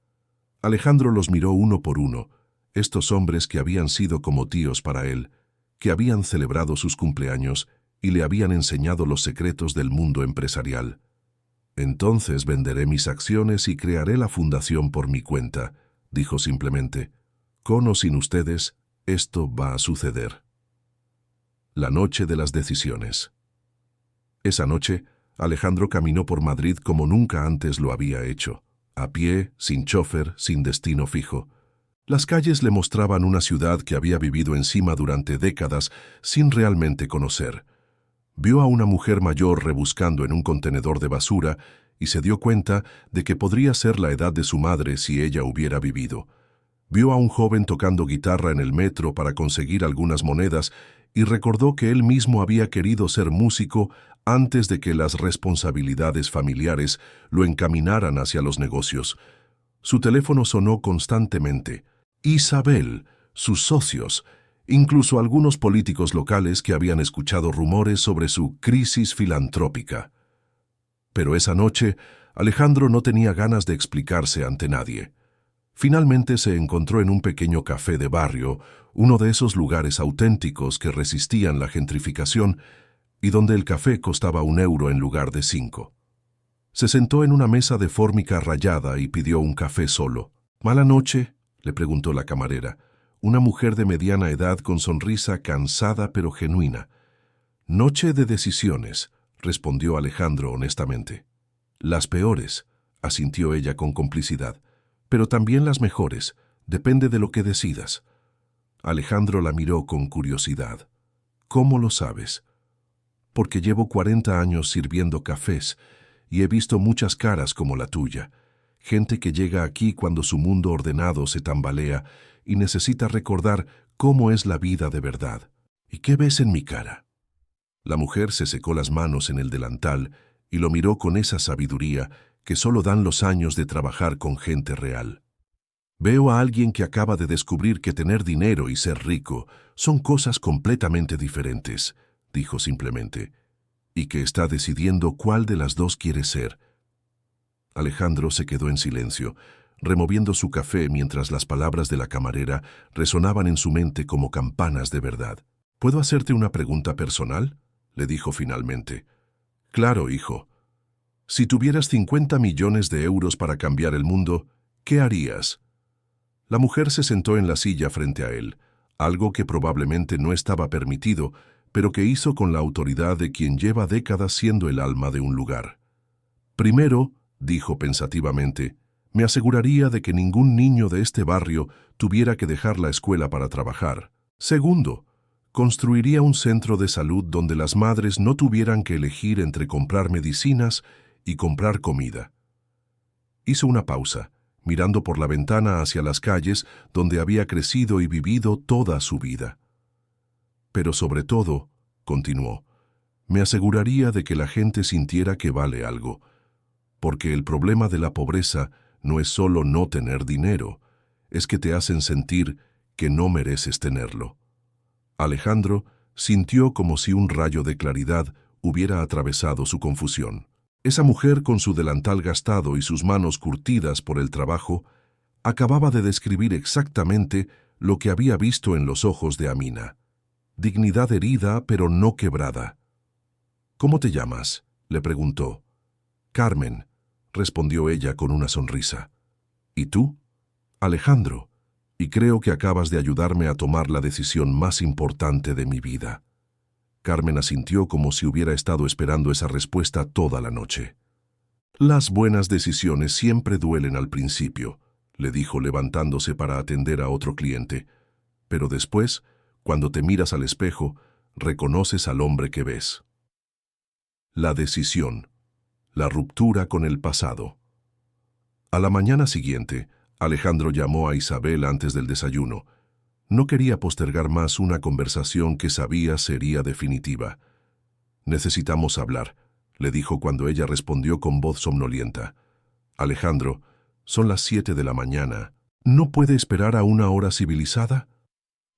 Alejandro los miró uno por uno, estos hombres que habían sido como tíos para él, que habían celebrado sus cumpleaños y le habían enseñado los secretos del mundo empresarial. «Entonces venderé mis acciones y crearé la fundación por mi cuenta», dijo simplemente. «Con o sin ustedes, esto va a suceder». La noche de las decisiones. Esa noche, Alejandro caminó por Madrid como nunca antes lo había hecho, a pie, sin chofer, sin destino fijo. Las calles le mostraban una ciudad que había vivido encima durante décadas sin realmente conocer. Vio a una mujer mayor rebuscando en un contenedor de basura y se dio cuenta de que podría ser la edad de su madre si ella hubiera vivido. Vio a un joven tocando guitarra en el metro para conseguir algunas monedas y recordó que él mismo había querido ser músico antes de que las responsabilidades familiares lo encaminaran hacia los negocios. Su teléfono sonó constantemente. Isabel, sus socios, incluso algunos políticos locales que habían escuchado rumores sobre su crisis filantrópica. Pero esa noche, Alejandro no tenía ganas de explicarse ante nadie. Finalmente se encontró en un pequeño café de barrio, uno de esos lugares auténticos que resistían la gentrificación y donde el café costaba 1 euro en lugar de 5. Se sentó en una mesa de fórmica rayada y pidió un café solo. «¿Mala noche?», le preguntó la camarera, una mujer de mediana edad con sonrisa cansada pero genuina. «Noche de decisiones», respondió Alejandro honestamente. «Las peores», asintió ella con complicidad, «pero también las mejores, depende de lo que decidas». Alejandro la miró con curiosidad. «¿Cómo lo sabes?». porque llevo 40 años sirviendo cafés y he visto muchas caras como la tuya. Gente que llega aquí cuando su mundo ordenado se tambalea y necesita recordar cómo es la vida de verdad. ¿Y qué ves en mi cara? La mujer se secó las manos en el delantal y lo miró con esa sabiduría que solo dan los años de trabajar con gente real. Veo a alguien que acaba de descubrir que tener dinero y ser rico son cosas completamente diferentes, dijo simplemente, y que está decidiendo cuál de las dos quiere ser. Alejandro se quedó en silencio, removiendo su café mientras las palabras de la camarera resonaban en su mente como campanas de verdad. ¿Puedo hacerte una pregunta personal?, le dijo finalmente. Claro, hijo. Si tuvieras 50 millones de euros para cambiar el mundo, ¿qué harías? La mujer se sentó en la silla frente a él, algo que probablemente no estaba permitido, pero que hizo con la autoridad de quien lleva décadas siendo el alma de un lugar. Primero, dijo pensativamente, me aseguraría de que ningún niño de este barrio tuviera que dejar la escuela para trabajar. Segundo, construiría un centro de salud donde las madres no tuvieran que elegir entre comprar medicinas y comprar comida. Hizo una pausa, mirando por la ventana hacia las calles donde había crecido y vivido toda su vida. Pero sobre todo, continuó, me aseguraría de que la gente sintiera que vale algo, porque el problema de la pobreza no es solo no tener dinero, es que te hacen sentir que no mereces tenerlo. Alejandro sintió como si un rayo de claridad hubiera atravesado su confusión. Esa mujer con su delantal gastado y sus manos curtidas por el trabajo acababa de describir exactamente lo que había visto en los ojos de Amina. Dignidad herida pero no quebrada. ¿Cómo te llamas?, le preguntó. Carmen, respondió ella con una sonrisa. ¿Y tú? Alejandro, y creo que acabas de ayudarme a tomar la decisión más importante de mi vida. Carmen asintió como si hubiera estado esperando esa respuesta toda la noche. Las buenas decisiones siempre duelen al principio, le dijo levantándose para atender a otro cliente, pero después, cuando te miras al espejo, reconoces al hombre que ves. La decisión. La ruptura con el pasado. A la mañana siguiente, Alejandro llamó a Isabel antes del desayuno. No quería postergar más una conversación que sabía sería definitiva. Necesitamos hablar, le dijo cuando ella respondió con voz somnolienta. Alejandro, son las 7 de la mañana. ¿No puede esperar a una hora civilizada?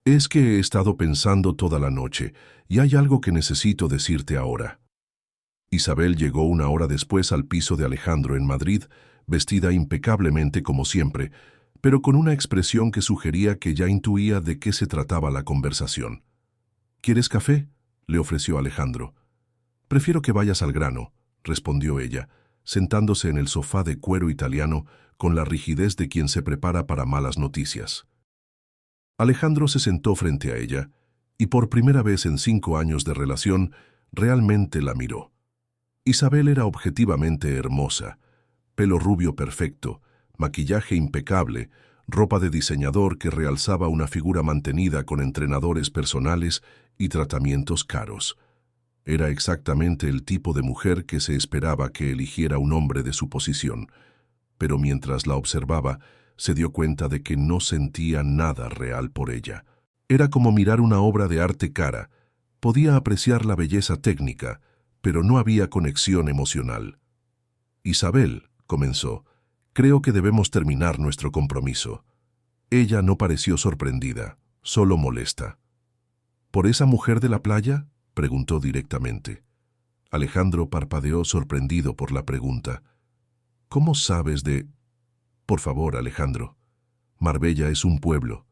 Es que he estado pensando toda la noche y hay algo que necesito decirte ahora. Isabel llegó una hora después al piso de Alejandro en Madrid, vestida impecablemente como siempre, pero con una expresión que sugería que ya intuía de qué se trataba la conversación. ¿Quieres café?, le ofreció Alejandro. Prefiero que vayas al grano, respondió ella, sentándose en el sofá de cuero italiano con la rigidez de quien se prepara para malas noticias. Alejandro se sentó frente a ella y por primera vez en 5 años de relación realmente la miró. Isabel era objetivamente hermosa, pelo rubio perfecto, maquillaje impecable, ropa de diseñador que realzaba una figura mantenida con entrenadores personales y tratamientos caros. Era exactamente el tipo de mujer que se esperaba que eligiera un hombre de su posición, pero mientras la observaba, se dio cuenta de que no sentía nada real por ella. Era como mirar una obra de arte cara. Podía apreciar la belleza técnica, pero no había conexión emocional. Isabel, comenzó, creo que debemos terminar nuestro compromiso. Ella no pareció sorprendida, solo molesta. ¿Por esa mujer de la playa?, preguntó directamente. Alejandro parpadeó sorprendido por la pregunta. ¿Cómo sabes de...? Por favor, Alejandro. Marbella es un pueblo.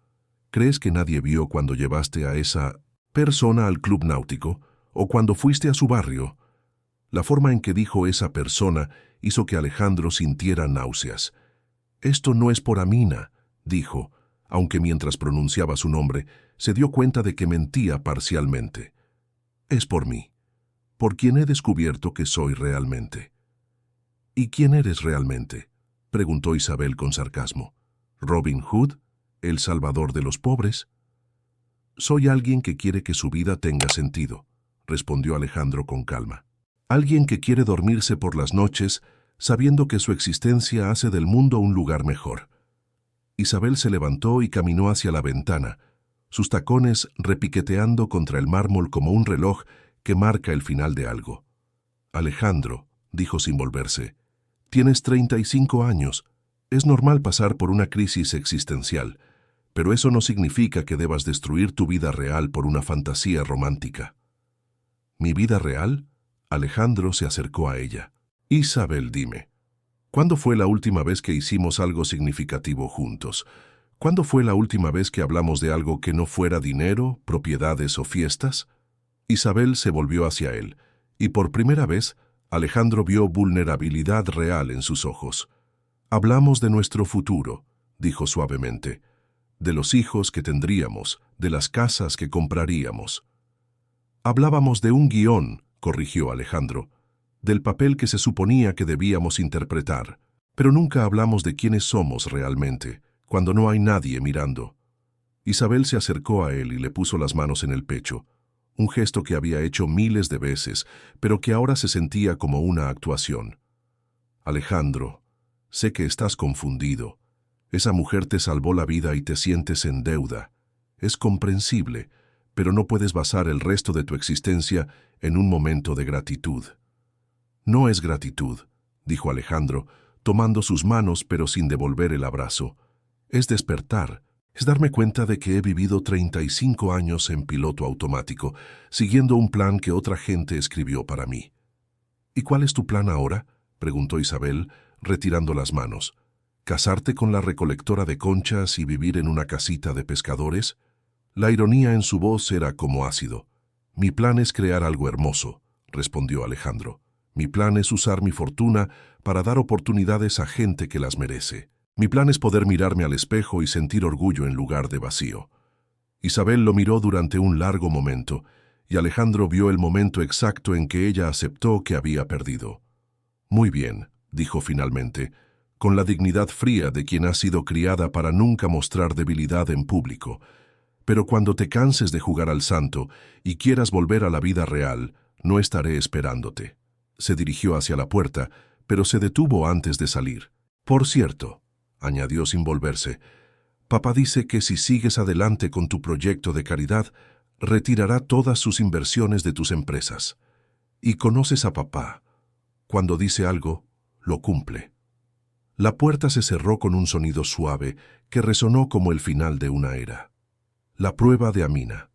¿Crees que nadie vio cuando llevaste a esa persona al club náutico o cuando fuiste a su barrio? La forma en que dijo esa persona hizo que Alejandro sintiera náuseas. Esto no es por Amina, dijo, aunque mientras pronunciaba su nombre, se dio cuenta de que mentía parcialmente. Es por mí, por quien he descubierto que soy realmente. ¿Y quién eres realmente?, preguntó Isabel con sarcasmo. ¿Robin Hood, el salvador de los pobres? Soy alguien que quiere que su vida tenga sentido, respondió Alejandro con calma. Alguien que quiere dormirse por las noches sabiendo que su existencia hace del mundo un lugar mejor. Isabel se levantó y caminó hacia la ventana, sus tacones repiqueteando contra el mármol como un reloj que marca el final de algo. Alejandro, dijo sin volverse, tienes 35 años. Es normal pasar por una crisis existencial, pero eso no significa que debas destruir tu vida real por una fantasía romántica. ¿Mi vida real? Alejandro se acercó a ella. Isabel, dime, ¿cuándo fue la última vez que hicimos algo significativo juntos? ¿Cuándo fue la última vez que hablamos de algo que no fuera dinero, propiedades o fiestas? Isabel se volvió hacia él, y por primera vez Alejandro vio vulnerabilidad real en sus ojos. Hablamos de nuestro futuro, dijo suavemente, de los hijos que tendríamos, de las casas que compraríamos. Hablábamos de un guión, corrigió Alejandro, del papel que se suponía que debíamos interpretar, pero nunca hablamos de quiénes somos realmente, cuando no hay nadie mirando. Isabel se acercó a él y le puso las manos en el pecho, un gesto que había hecho miles de veces, pero que ahora se sentía como una actuación. Alejandro, sé que estás confundido. Esa mujer te salvó la vida y te sientes en deuda. Es comprensible, pero no puedes basar el resto de tu existencia en un momento de gratitud. No es gratitud, dijo Alejandro, tomando sus manos pero sin devolver el abrazo. Es despertar, es darme cuenta de que he vivido 35 años en piloto automático, siguiendo un plan que otra gente escribió para mí. ¿Y cuál es tu plan ahora?, preguntó Isabel, retirando las manos. ¿Casarte con la recolectora de conchas y vivir en una casita de pescadores? La ironía en su voz era como ácido. Mi plan es crear algo hermoso, respondió Alejandro. Mi plan es usar mi fortuna para dar oportunidades a gente que las merece. Mi plan es poder mirarme al espejo y sentir orgullo en lugar de vacío. Isabel lo miró durante un largo momento, y Alejandro vio el momento exacto en que ella aceptó que había perdido. Muy bien, dijo finalmente, con la dignidad fría de quien ha sido criada para nunca mostrar debilidad en público. Pero cuando te canses de jugar al santo y quieras volver a la vida real, no estaré esperándote. Se dirigió hacia la puerta, pero se detuvo antes de salir. Por cierto, añadió sin volverse, papá dice que si sigues adelante con tu proyecto de caridad, retirará todas sus inversiones de tus empresas. Y conoces a papá. Cuando dice algo, lo cumple. La puerta se cerró con un sonido suave que resonó como el final de una era. La prueba de Amina.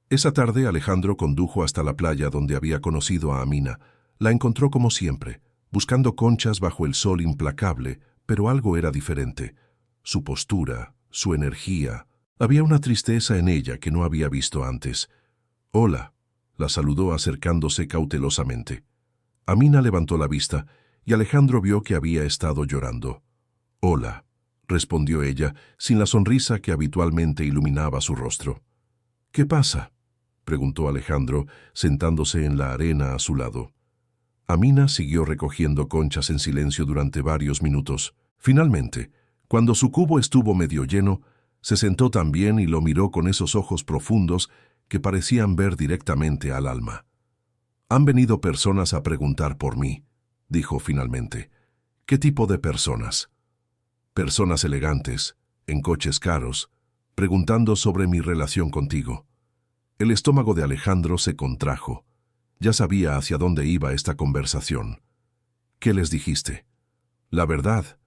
Esa tarde Alejandro condujo hasta la playa donde había conocido a Amina. La encontró como siempre, buscando conchas bajo el sol implacable, pero algo era diferente. Su postura, su energía. Había una tristeza en ella que no había visto antes. «Hola», la saludó acercándose cautelosamente. Amina levantó la vista y Alejandro vio que había estado llorando. «Hola», respondió ella, sin la sonrisa que habitualmente iluminaba su rostro. «¿Qué pasa?», preguntó Alejandro, sentándose en la arena a su lado. Amina siguió recogiendo conchas en silencio durante varios minutos. Finalmente, cuando su cubo estuvo medio lleno, se sentó también y lo miró con esos ojos profundos que parecían ver directamente al alma. «Han venido personas a preguntar por mí», dijo finalmente. «¿Qué tipo de personas?» «Personas elegantes, en coches caros, preguntando sobre mi relación contigo». El estómago de Alejandro se contrajo. Ya sabía hacia dónde iba esta conversación. «¿Qué les dijiste?» «La verdad,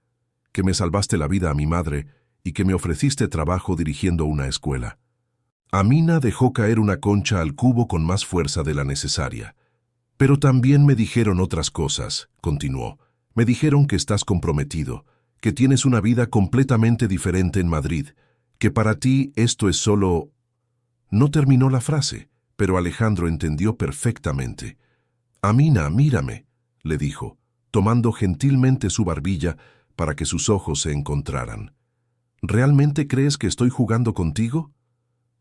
que me salvaste la vida a mi madre y que me ofreciste trabajo dirigiendo una escuela». Amina dejó caer una concha al cubo con más fuerza de la necesaria. «Pero también me dijeron otras cosas», continuó. «Me dijeron que estás comprometido, que tienes una vida completamente diferente en Madrid, que para ti esto es solo...». No terminó la frase, pero Alejandro entendió perfectamente. «Amina, mírame», le dijo, tomando gentilmente su barbilla para que sus ojos se encontraran. «¿Realmente crees que estoy jugando contigo?»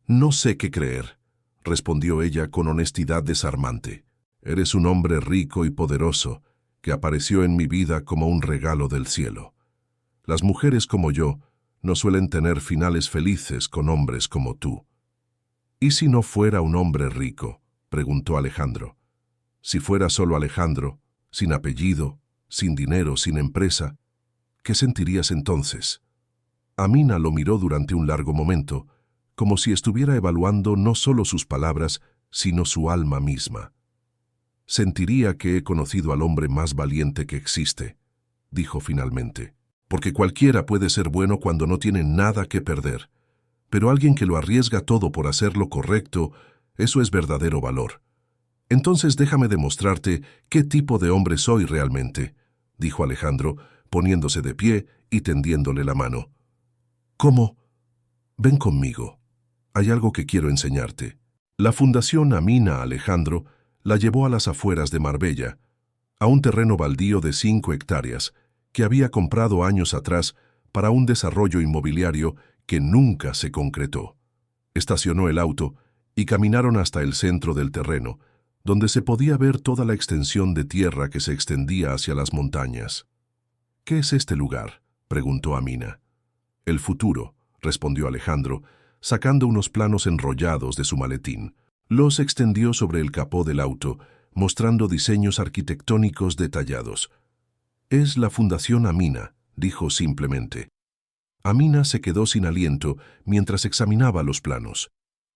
«No sé qué creer», respondió ella con honestidad desarmante. «Eres un hombre rico y poderoso que apareció en mi vida como un regalo del cielo. Las mujeres como yo no suelen tener finales felices con hombres como tú». «¿Y si no fuera un hombre rico?», preguntó Alejandro. Si fuera solo Alejandro, sin apellido, sin dinero, sin empresa, ¿qué sentirías entonces? Amina lo miró durante un largo momento, como si estuviera evaluando no solo sus palabras, sino su alma misma. Sentiría que he conocido al hombre más valiente que existe, dijo finalmente, porque cualquiera puede ser bueno cuando no tiene nada que perder, pero alguien que lo arriesga todo por hacer lo correcto, eso es verdadero valor. Entonces déjame demostrarte qué tipo de hombre soy realmente, dijo Alejandro, poniéndose de pie y tendiéndole la mano. ¿Cómo? Ven conmigo. Hay algo que quiero enseñarte. La Fundación Amina Alejandro la llevó a las afueras de Marbella, a un terreno baldío de 5 hectáreas que había comprado años atrás para un desarrollo inmobiliario que nunca se concretó. Estacionó el auto y caminaron hasta el centro del terreno, donde se podía ver toda la extensión de tierra que se extendía hacia las montañas. ¿Qué es este lugar?, preguntó Amina. El futuro, respondió Alejandro, sacando unos planos enrollados de su maletín. Los extendió sobre el capó del auto, mostrando diseños arquitectónicos detallados. Es la Fundación Amina, dijo simplemente. Amina se quedó sin aliento mientras examinaba los planos.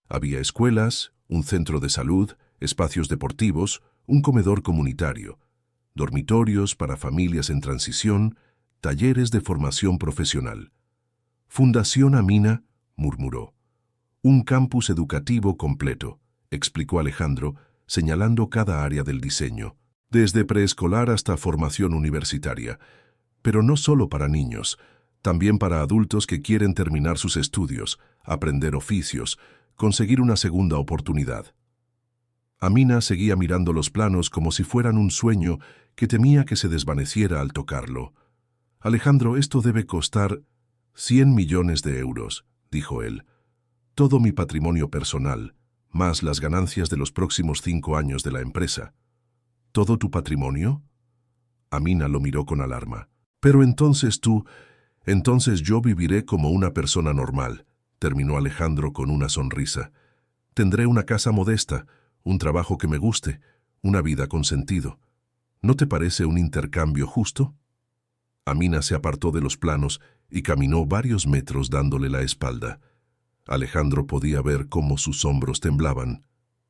Había escuelas, un centro de salud, espacios deportivos, un comedor comunitario, dormitorios para familias en transición, talleres de formación profesional. Fundación Amina, murmuró. Un campus educativo completo, explicó Alejandro, señalando cada área del diseño, desde preescolar hasta formación universitaria, pero no solo para niños, también para adultos que quieren terminar sus estudios, aprender oficios, conseguir una segunda oportunidad. Amina seguía mirando los planos como si fueran un sueño que temía que se desvaneciera al tocarlo. Alejandro, esto debe costar 100 millones de euros, dijo él. Todo mi patrimonio personal, más las ganancias de los próximos 5 años de la empresa. ¿Todo tu patrimonio? Amina lo miró con alarma. Pero entonces yo viviré como una persona normal, terminó Alejandro con una sonrisa. Tendré una casa modesta, un trabajo que me guste, una vida con sentido. ¿No te parece un intercambio justo? Amina se apartó de los planos y caminó varios metros dándole la espalda. Alejandro podía ver cómo sus hombros temblaban.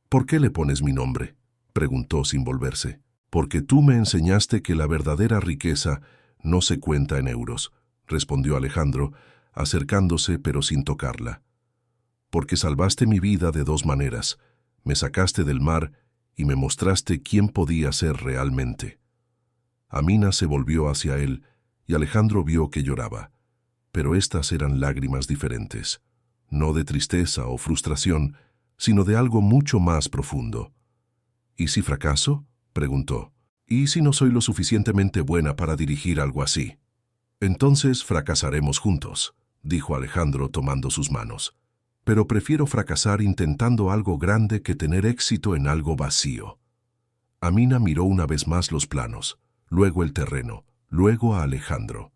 ¿Por qué le pones mi nombre?, preguntó sin volverse. Porque tú me enseñaste que la verdadera riqueza no se cuenta en euros, respondió Alejandro, acercándose pero sin tocarla. Porque salvaste mi vida de 2 maneras. Me sacaste del mar y me mostraste quién podía ser realmente. Amina se volvió hacia él y Alejandro vio que lloraba. Pero estas eran lágrimas diferentes, no de tristeza o frustración, sino de algo mucho más profundo. ¿Y si fracaso?, preguntó. ¿Y si no soy lo suficientemente buena para dirigir algo así? Entonces fracasaremos juntos, dijo Alejandro tomando sus manos. Pero prefiero fracasar intentando algo grande que tener éxito en algo vacío. Amina miró una vez más los planos, luego el terreno, luego a Alejandro.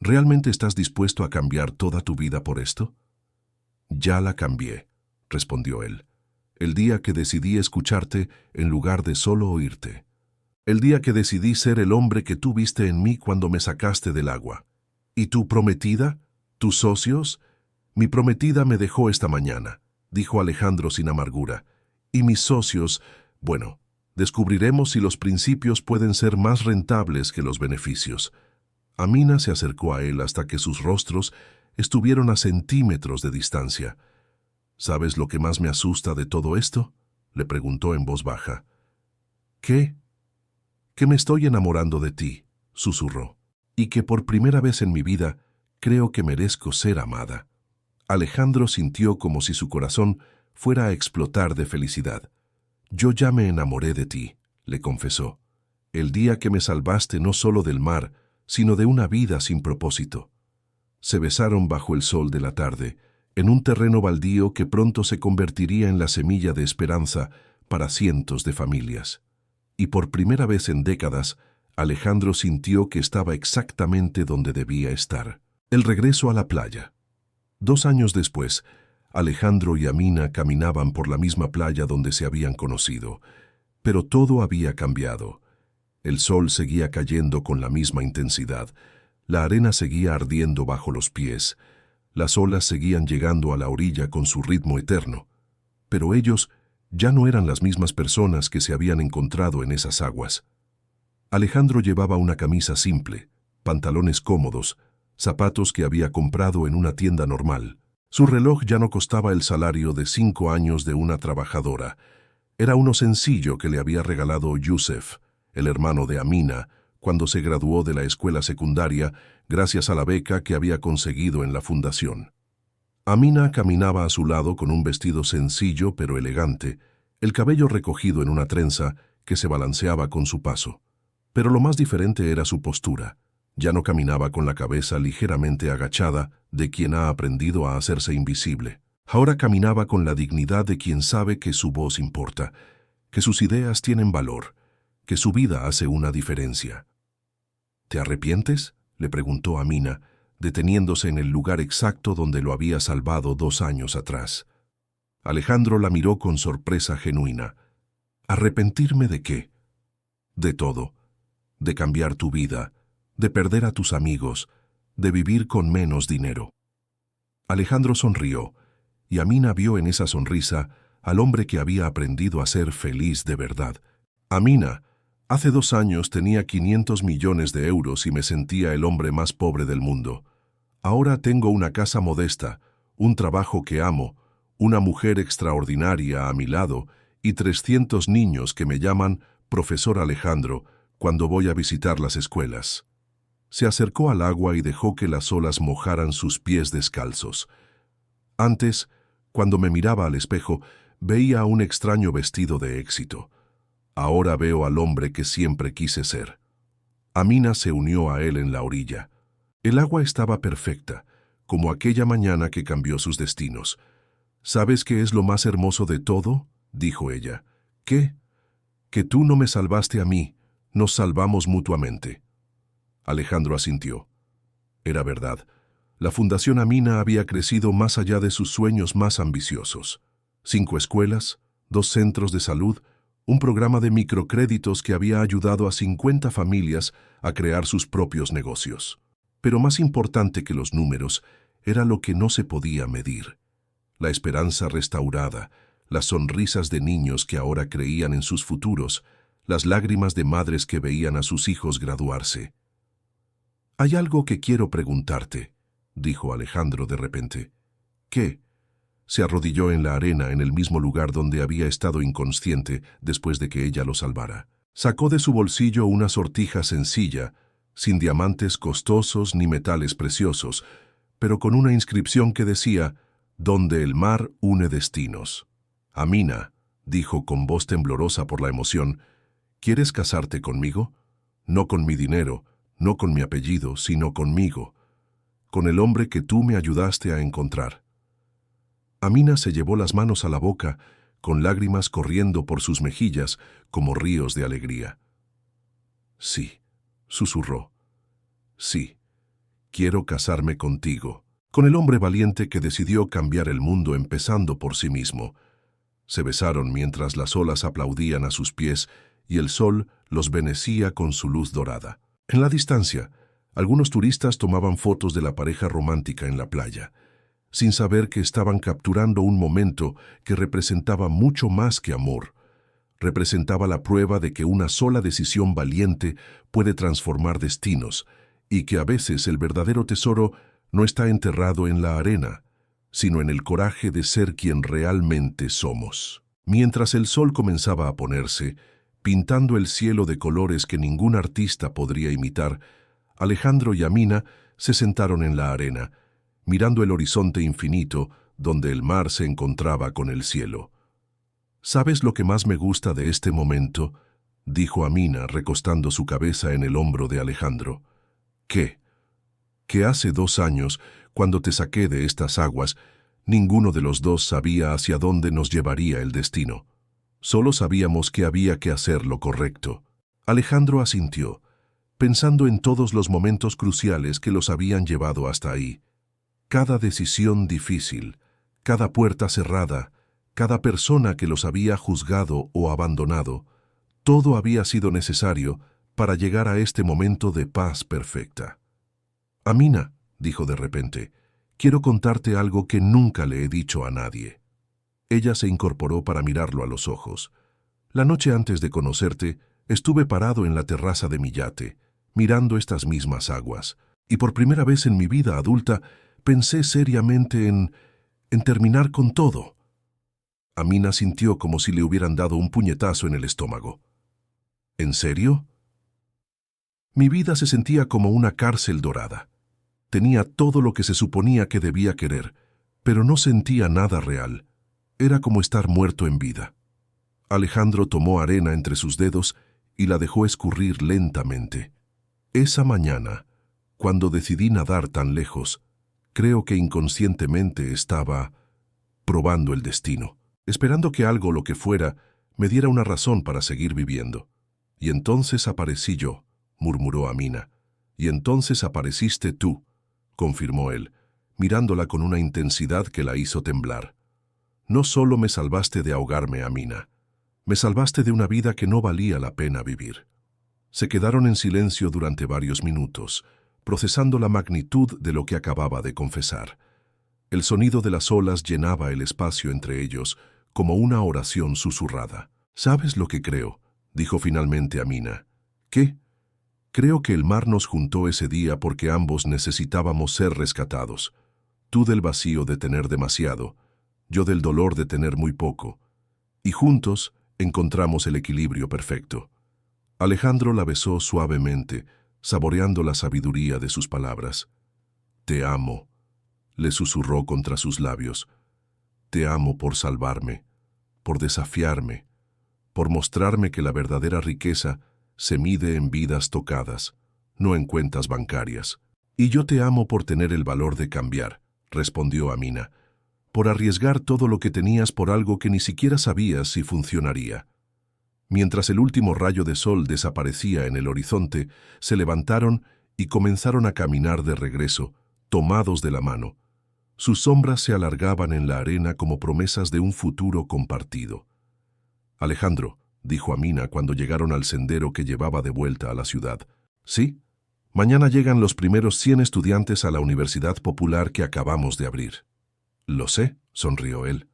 ¿Realmente estás dispuesto a cambiar toda tu vida por esto? Ya la cambié, respondió él. El día que decidí escucharte en lugar de solo oírte. El día que decidí ser el hombre que tú viste en mí cuando me sacaste del agua. ¿Y tu prometida? ¿Tus socios? Mi prometida me dejó esta mañana, dijo Alejandro sin amargura. Y mis socios, bueno, descubriremos si los principios pueden ser más rentables que los beneficios. Amina se acercó a él hasta que sus rostros estuvieron a centímetros de distancia. ¿Sabes lo que más me asusta de todo esto?, le preguntó en voz baja. ¿Qué? Que me estoy enamorando de ti, susurró, y que por primera vez en mi vida creo que merezco ser amada. Alejandro sintió como si su corazón fuera a explotar de felicidad. Yo ya me enamoré de ti, le confesó. El día que me salvaste no solo del mar, sino de una vida sin propósito. Se besaron bajo el sol de la tarde, en un terreno baldío que pronto se convertiría en la semilla de esperanza para cientos de familias. Y por primera vez en décadas, Alejandro sintió que estaba exactamente donde debía estar. El regreso a la playa. 2 años después, Alejandro y Amina caminaban por la misma playa donde se habían conocido, pero todo había cambiado. El sol seguía cayendo con la misma intensidad, la arena seguía ardiendo bajo los pies, las olas seguían llegando a la orilla con su ritmo eterno, pero ellos ya no eran las mismas personas que se habían encontrado en esas aguas. Alejandro llevaba una camisa simple, pantalones cómodos, zapatos que había comprado en una tienda normal. Su reloj ya no costaba el salario de 5 años de una trabajadora. Era uno sencillo que le había regalado Yusef, el hermano de Amina, cuando se graduó de la escuela secundaria gracias a la beca que había conseguido en la fundación. Amina caminaba a su lado con un vestido sencillo pero elegante, el cabello recogido en una trenza que se balanceaba con su paso. Pero lo más diferente era su postura. Ya no caminaba con la cabeza ligeramente agachada de quien ha aprendido a hacerse invisible. Ahora caminaba con la dignidad de quien sabe que su voz importa, que sus ideas tienen valor, que su vida hace una diferencia. ¿Te arrepientes?, le preguntó Amina, deteniéndose en el lugar exacto donde lo había salvado 2 años atrás. Alejandro la miró con sorpresa genuina. ¿Arrepentirme de qué? De todo. De cambiar tu vida, de perder a tus amigos, de vivir con menos dinero. Alejandro sonrió, y Amina vio en esa sonrisa al hombre que había aprendido a ser feliz de verdad. Amina, hace 2 años tenía 500 millones de euros y me sentía el hombre más pobre del mundo. Ahora tengo una casa modesta, un trabajo que amo, una mujer extraordinaria a mi lado y 300 niños que me llaman Profesor Alejandro cuando voy a visitar las escuelas. Se acercó al agua y dejó que las olas mojaran sus pies descalzos. Antes, cuando me miraba al espejo, veía a un extraño vestido de éxito. Ahora veo al hombre que siempre quise ser. Amina se unió a él en la orilla. El agua estaba perfecta, como aquella mañana que cambió sus destinos. ¿Sabes qué es lo más hermoso de todo?, dijo ella. ¿Qué? Que tú no me salvaste a mí, nos salvamos mutuamente. Alejandro asintió. Era verdad. La Fundación Amina había crecido más allá de sus sueños más ambiciosos. 5 escuelas, 2 centros de salud, un programa de microcréditos que había ayudado a 50 familias a crear sus propios negocios. Pero más importante que los números era lo que no se podía medir. La esperanza restaurada, las sonrisas de niños que ahora creían en sus futuros, las lágrimas de madres que veían a sus hijos graduarse. «Hay algo que quiero preguntarte», dijo Alejandro de repente. «¿Qué?». Se arrodilló en la arena en el mismo lugar donde había estado inconsciente después de que ella lo salvara. Sacó de su bolsillo una sortija sencilla, sin diamantes costosos ni metales preciosos, pero con una inscripción que decía, «Donde el mar une destinos». «Amina», dijo con voz temblorosa por la emoción, «¿quieres casarte conmigo? No con mi dinero, no con mi apellido, sino conmigo, con el hombre que tú me ayudaste a encontrar». Amina se llevó las manos a la boca, con lágrimas corriendo por sus mejillas como ríos de alegría. «Sí», susurró. «Sí, quiero casarme contigo, con el hombre valiente que decidió cambiar el mundo empezando por sí mismo». Se besaron mientras las olas aplaudían a sus pies y el sol los bendecía con su luz dorada. En la distancia, algunos turistas tomaban fotos de la pareja romántica en la playa, sin saber que estaban capturando un momento que representaba mucho más que amor. Representaba la prueba de que una sola decisión valiente puede transformar destinos y que a veces el verdadero tesoro no está enterrado en la arena, sino en el coraje de ser quien realmente somos. Mientras el sol comenzaba a ponerse, pintando el cielo de colores que ningún artista podría imitar, Alejandro y Amina se sentaron en la arena, mirando el horizonte infinito donde el mar se encontraba con el cielo. «¿Sabes lo que más me gusta de este momento?», dijo Amina recostando su cabeza en el hombro de Alejandro. «¿Qué?». «Que hace 2 años, cuando te saqué de estas aguas, ninguno de los dos sabía hacia dónde nos llevaría el destino. Solo sabíamos que había que hacer lo correcto». Alejandro asintió, pensando en todos los momentos cruciales que los habían llevado hasta ahí. Cada decisión difícil, cada puerta cerrada, cada persona que los había juzgado o abandonado, todo había sido necesario para llegar a este momento de paz perfecta. Amina, dijo de repente, quiero contarte algo que nunca le he dicho a nadie. Ella se incorporó para mirarlo a los ojos. La noche antes de conocerte, estuve parado en la terraza de mi yate, mirando estas mismas aguas, y por primera vez en mi vida adulta pensé seriamente en terminar con todo. Amina sintió como si le hubieran dado un puñetazo en el estómago. ¿En serio? Mi vida se sentía como una cárcel dorada. Tenía todo lo que se suponía que debía querer, pero no sentía nada real. Era como estar muerto en vida. Alejandro tomó arena entre sus dedos y la dejó escurrir lentamente. Esa mañana, cuando decidí nadar tan lejos, creo que inconscientemente estaba probando el destino, esperando que algo, lo que fuera, me diera una razón para seguir viviendo. Y entonces aparecí yo, murmuró Amina. Y entonces apareciste tú, confirmó él, mirándola con una intensidad que la hizo temblar. No solo me salvaste de ahogarme, Amina, me salvaste de una vida que no valía la pena vivir. Se quedaron en silencio durante varios minutos, procesando la magnitud de lo que acababa de confesar. El sonido de las olas llenaba el espacio entre ellos como una oración susurrada. ¿Sabes lo que creo?, dijo finalmente Amina. ¿Qué? Creo que el mar nos juntó ese día porque ambos necesitábamos ser rescatados. Tú del vacío de tener demasiado, yo del dolor de tener muy poco. Y juntos encontramos el equilibrio perfecto. Alejandro la besó suavemente, saboreando la sabiduría de sus palabras. Te amo, le susurró contra sus labios. Te amo por salvarme, por desafiarme, por mostrarme que la verdadera riqueza se mide en vidas tocadas, no en cuentas bancarias. Y yo te amo por tener el valor de cambiar, respondió Amina, por arriesgar todo lo que tenías por algo que ni siquiera sabías si funcionaría. Mientras el último rayo de sol desaparecía en el horizonte, se levantaron y comenzaron a caminar de regreso, tomados de la mano. Sus sombras se alargaban en la arena como promesas de un futuro compartido. Alejandro, dijo Amina cuando llegaron al sendero que llevaba de vuelta a la ciudad. ¿Sí? Mañana llegan los primeros 100 estudiantes a la Universidad Popular que acabamos de abrir. Lo sé, sonrió él.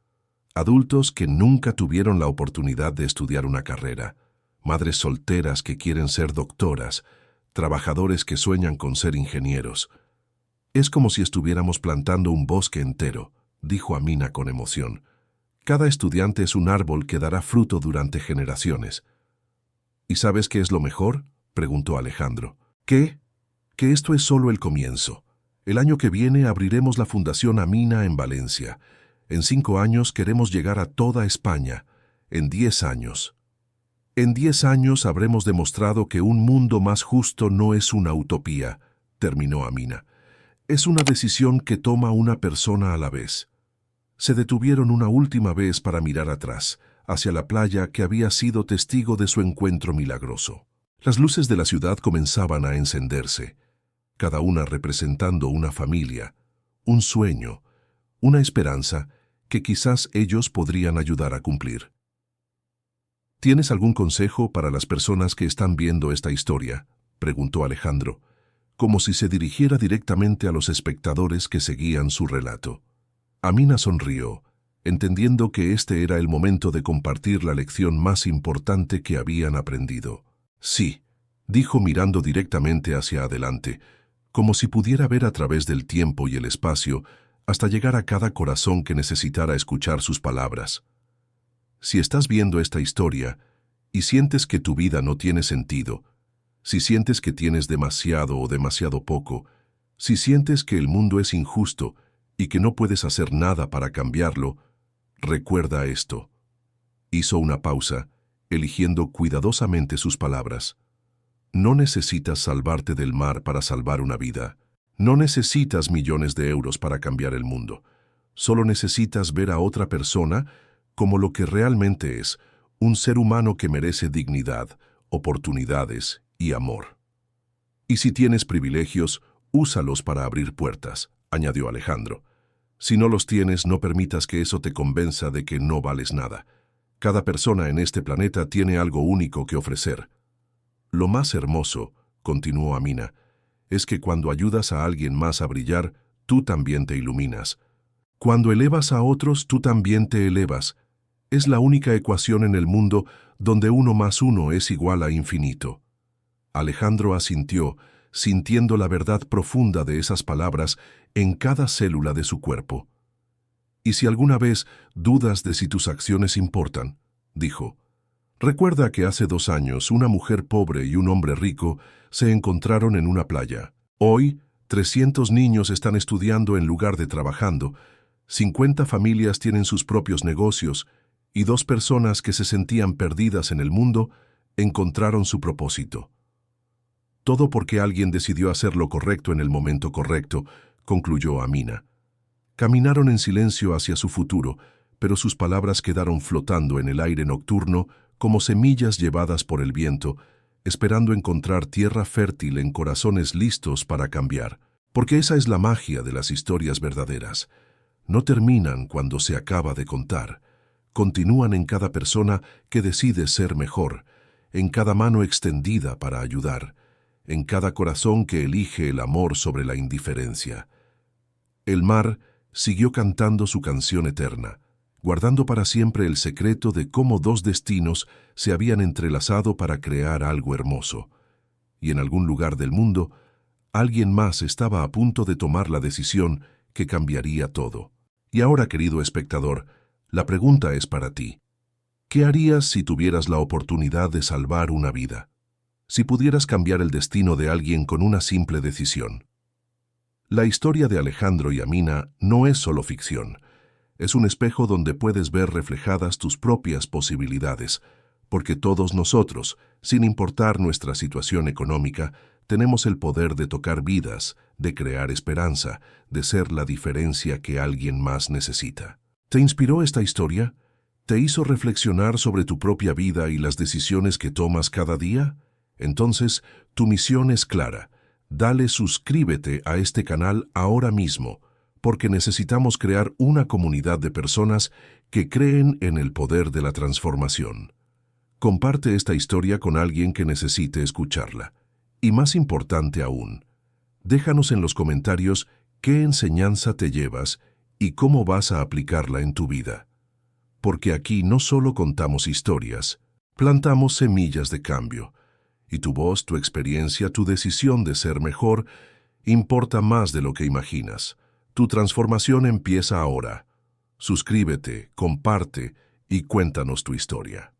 Adultos que nunca tuvieron la oportunidad de estudiar una carrera, madres solteras que quieren ser doctoras, trabajadores que sueñan con ser ingenieros. Es como si estuviéramos plantando un bosque entero, dijo Amina con emoción. Cada estudiante es un árbol que dará fruto durante generaciones. ¿Y sabes qué es lo mejor?, preguntó Alejandro. ¿Qué? Que esto es solo el comienzo. El año que viene abriremos la Fundación Amina en Valencia. En 5 años queremos llegar a toda España. En 10 años. En 10 años habremos demostrado que un mundo más justo no es una utopía, terminó Amina. Es una decisión que toma una persona a la vez. Se detuvieron una última vez para mirar atrás, hacia la playa que había sido testigo de su encuentro milagroso. Las luces de la ciudad comenzaban a encenderse, cada una representando una familia, un sueño, una esperanza que quizás ellos podrían ayudar a cumplir. ¿Tienes algún consejo para las personas que están viendo esta historia?, preguntó Alejandro, como si se dirigiera directamente a los espectadores que seguían su relato. Amina sonrió, entendiendo que este era el momento de compartir la lección más importante que habían aprendido. Sí, dijo mirando directamente hacia adelante, como si pudiera ver a través del tiempo y el espacio hasta llegar a cada corazón que necesitara escuchar sus palabras. Si estás viendo esta historia y sientes que tu vida no tiene sentido, si sientes que tienes demasiado o demasiado poco, si sientes que el mundo es injusto y que no puedes hacer nada para cambiarlo, recuerda esto. Hizo una pausa, eligiendo cuidadosamente sus palabras. No necesitas salvarte del mar para salvar una vida. No necesitas millones de euros para cambiar el mundo. Solo necesitas ver a otra persona como lo que realmente es, un ser humano que merece dignidad, oportunidades y amor. Y si tienes privilegios, úsalos para abrir puertas, añadió Alejandro. Si no los tienes, no permitas que eso te convenza de que no vales nada. Cada persona en este planeta tiene algo único que ofrecer. Lo más hermoso, continuó Amina, es que cuando ayudas a alguien más a brillar, tú también te iluminas. Cuando elevas a otros, tú también te elevas. Es la única ecuación en el mundo donde 1 más 1 es igual a infinito. Alejandro asintió, sintiendo la verdad profunda de esas palabras en cada célula de su cuerpo. «Y si alguna vez dudas de si tus acciones importan», dijo, «recuerda que hace 2 años una mujer pobre y un hombre rico se encontraron en una playa. Hoy, 300 niños están estudiando en lugar de trabajando, 50 familias tienen sus propios negocios y 2 personas que se sentían perdidas en el mundo encontraron su propósito. Todo porque alguien decidió hacer lo correcto en el momento correcto», concluyó Amina. Caminaron en silencio hacia su futuro, pero sus palabras quedaron flotando en el aire nocturno como semillas llevadas por el viento, esperando encontrar tierra fértil en corazones listos para cambiar. Porque esa es la magia de las historias verdaderas. No terminan cuando se acaba de contar. Continúan en cada persona que decide ser mejor, en cada mano extendida para ayudar, en cada corazón que elige el amor sobre la indiferencia. El mar siguió cantando su canción eterna, guardando para siempre el secreto de cómo 2 destinos se habían entrelazado para crear algo hermoso. Y en algún lugar del mundo, alguien más estaba a punto de tomar la decisión que cambiaría todo. Y ahora, querido espectador, la pregunta es para ti. ¿Qué harías si tuvieras la oportunidad de salvar una vida? Si pudieras cambiar el destino de alguien con una simple decisión. La historia de Alejandro y Amina no es solo ficción. Es un espejo donde puedes ver reflejadas tus propias posibilidades, porque todos nosotros, sin importar nuestra situación económica, tenemos el poder de tocar vidas, de crear esperanza, de ser la diferencia que alguien más necesita. ¿Te inspiró esta historia? ¿Te hizo reflexionar sobre tu propia vida y las decisiones que tomas cada día? Entonces, tu misión es clara. Dale suscríbete a este canal ahora mismo, porque necesitamos crear una comunidad de personas que creen en el poder de la transformación. Comparte esta historia con alguien que necesite escucharla. Y más importante aún, déjanos en los comentarios qué enseñanza te llevas y cómo vas a aplicarla en tu vida. Porque aquí no solo contamos historias, plantamos semillas de cambio. Y tu voz, tu experiencia, tu decisión de ser mejor, importa más de lo que imaginas. Tu transformación empieza ahora. Suscríbete, comparte y cuéntanos tu historia.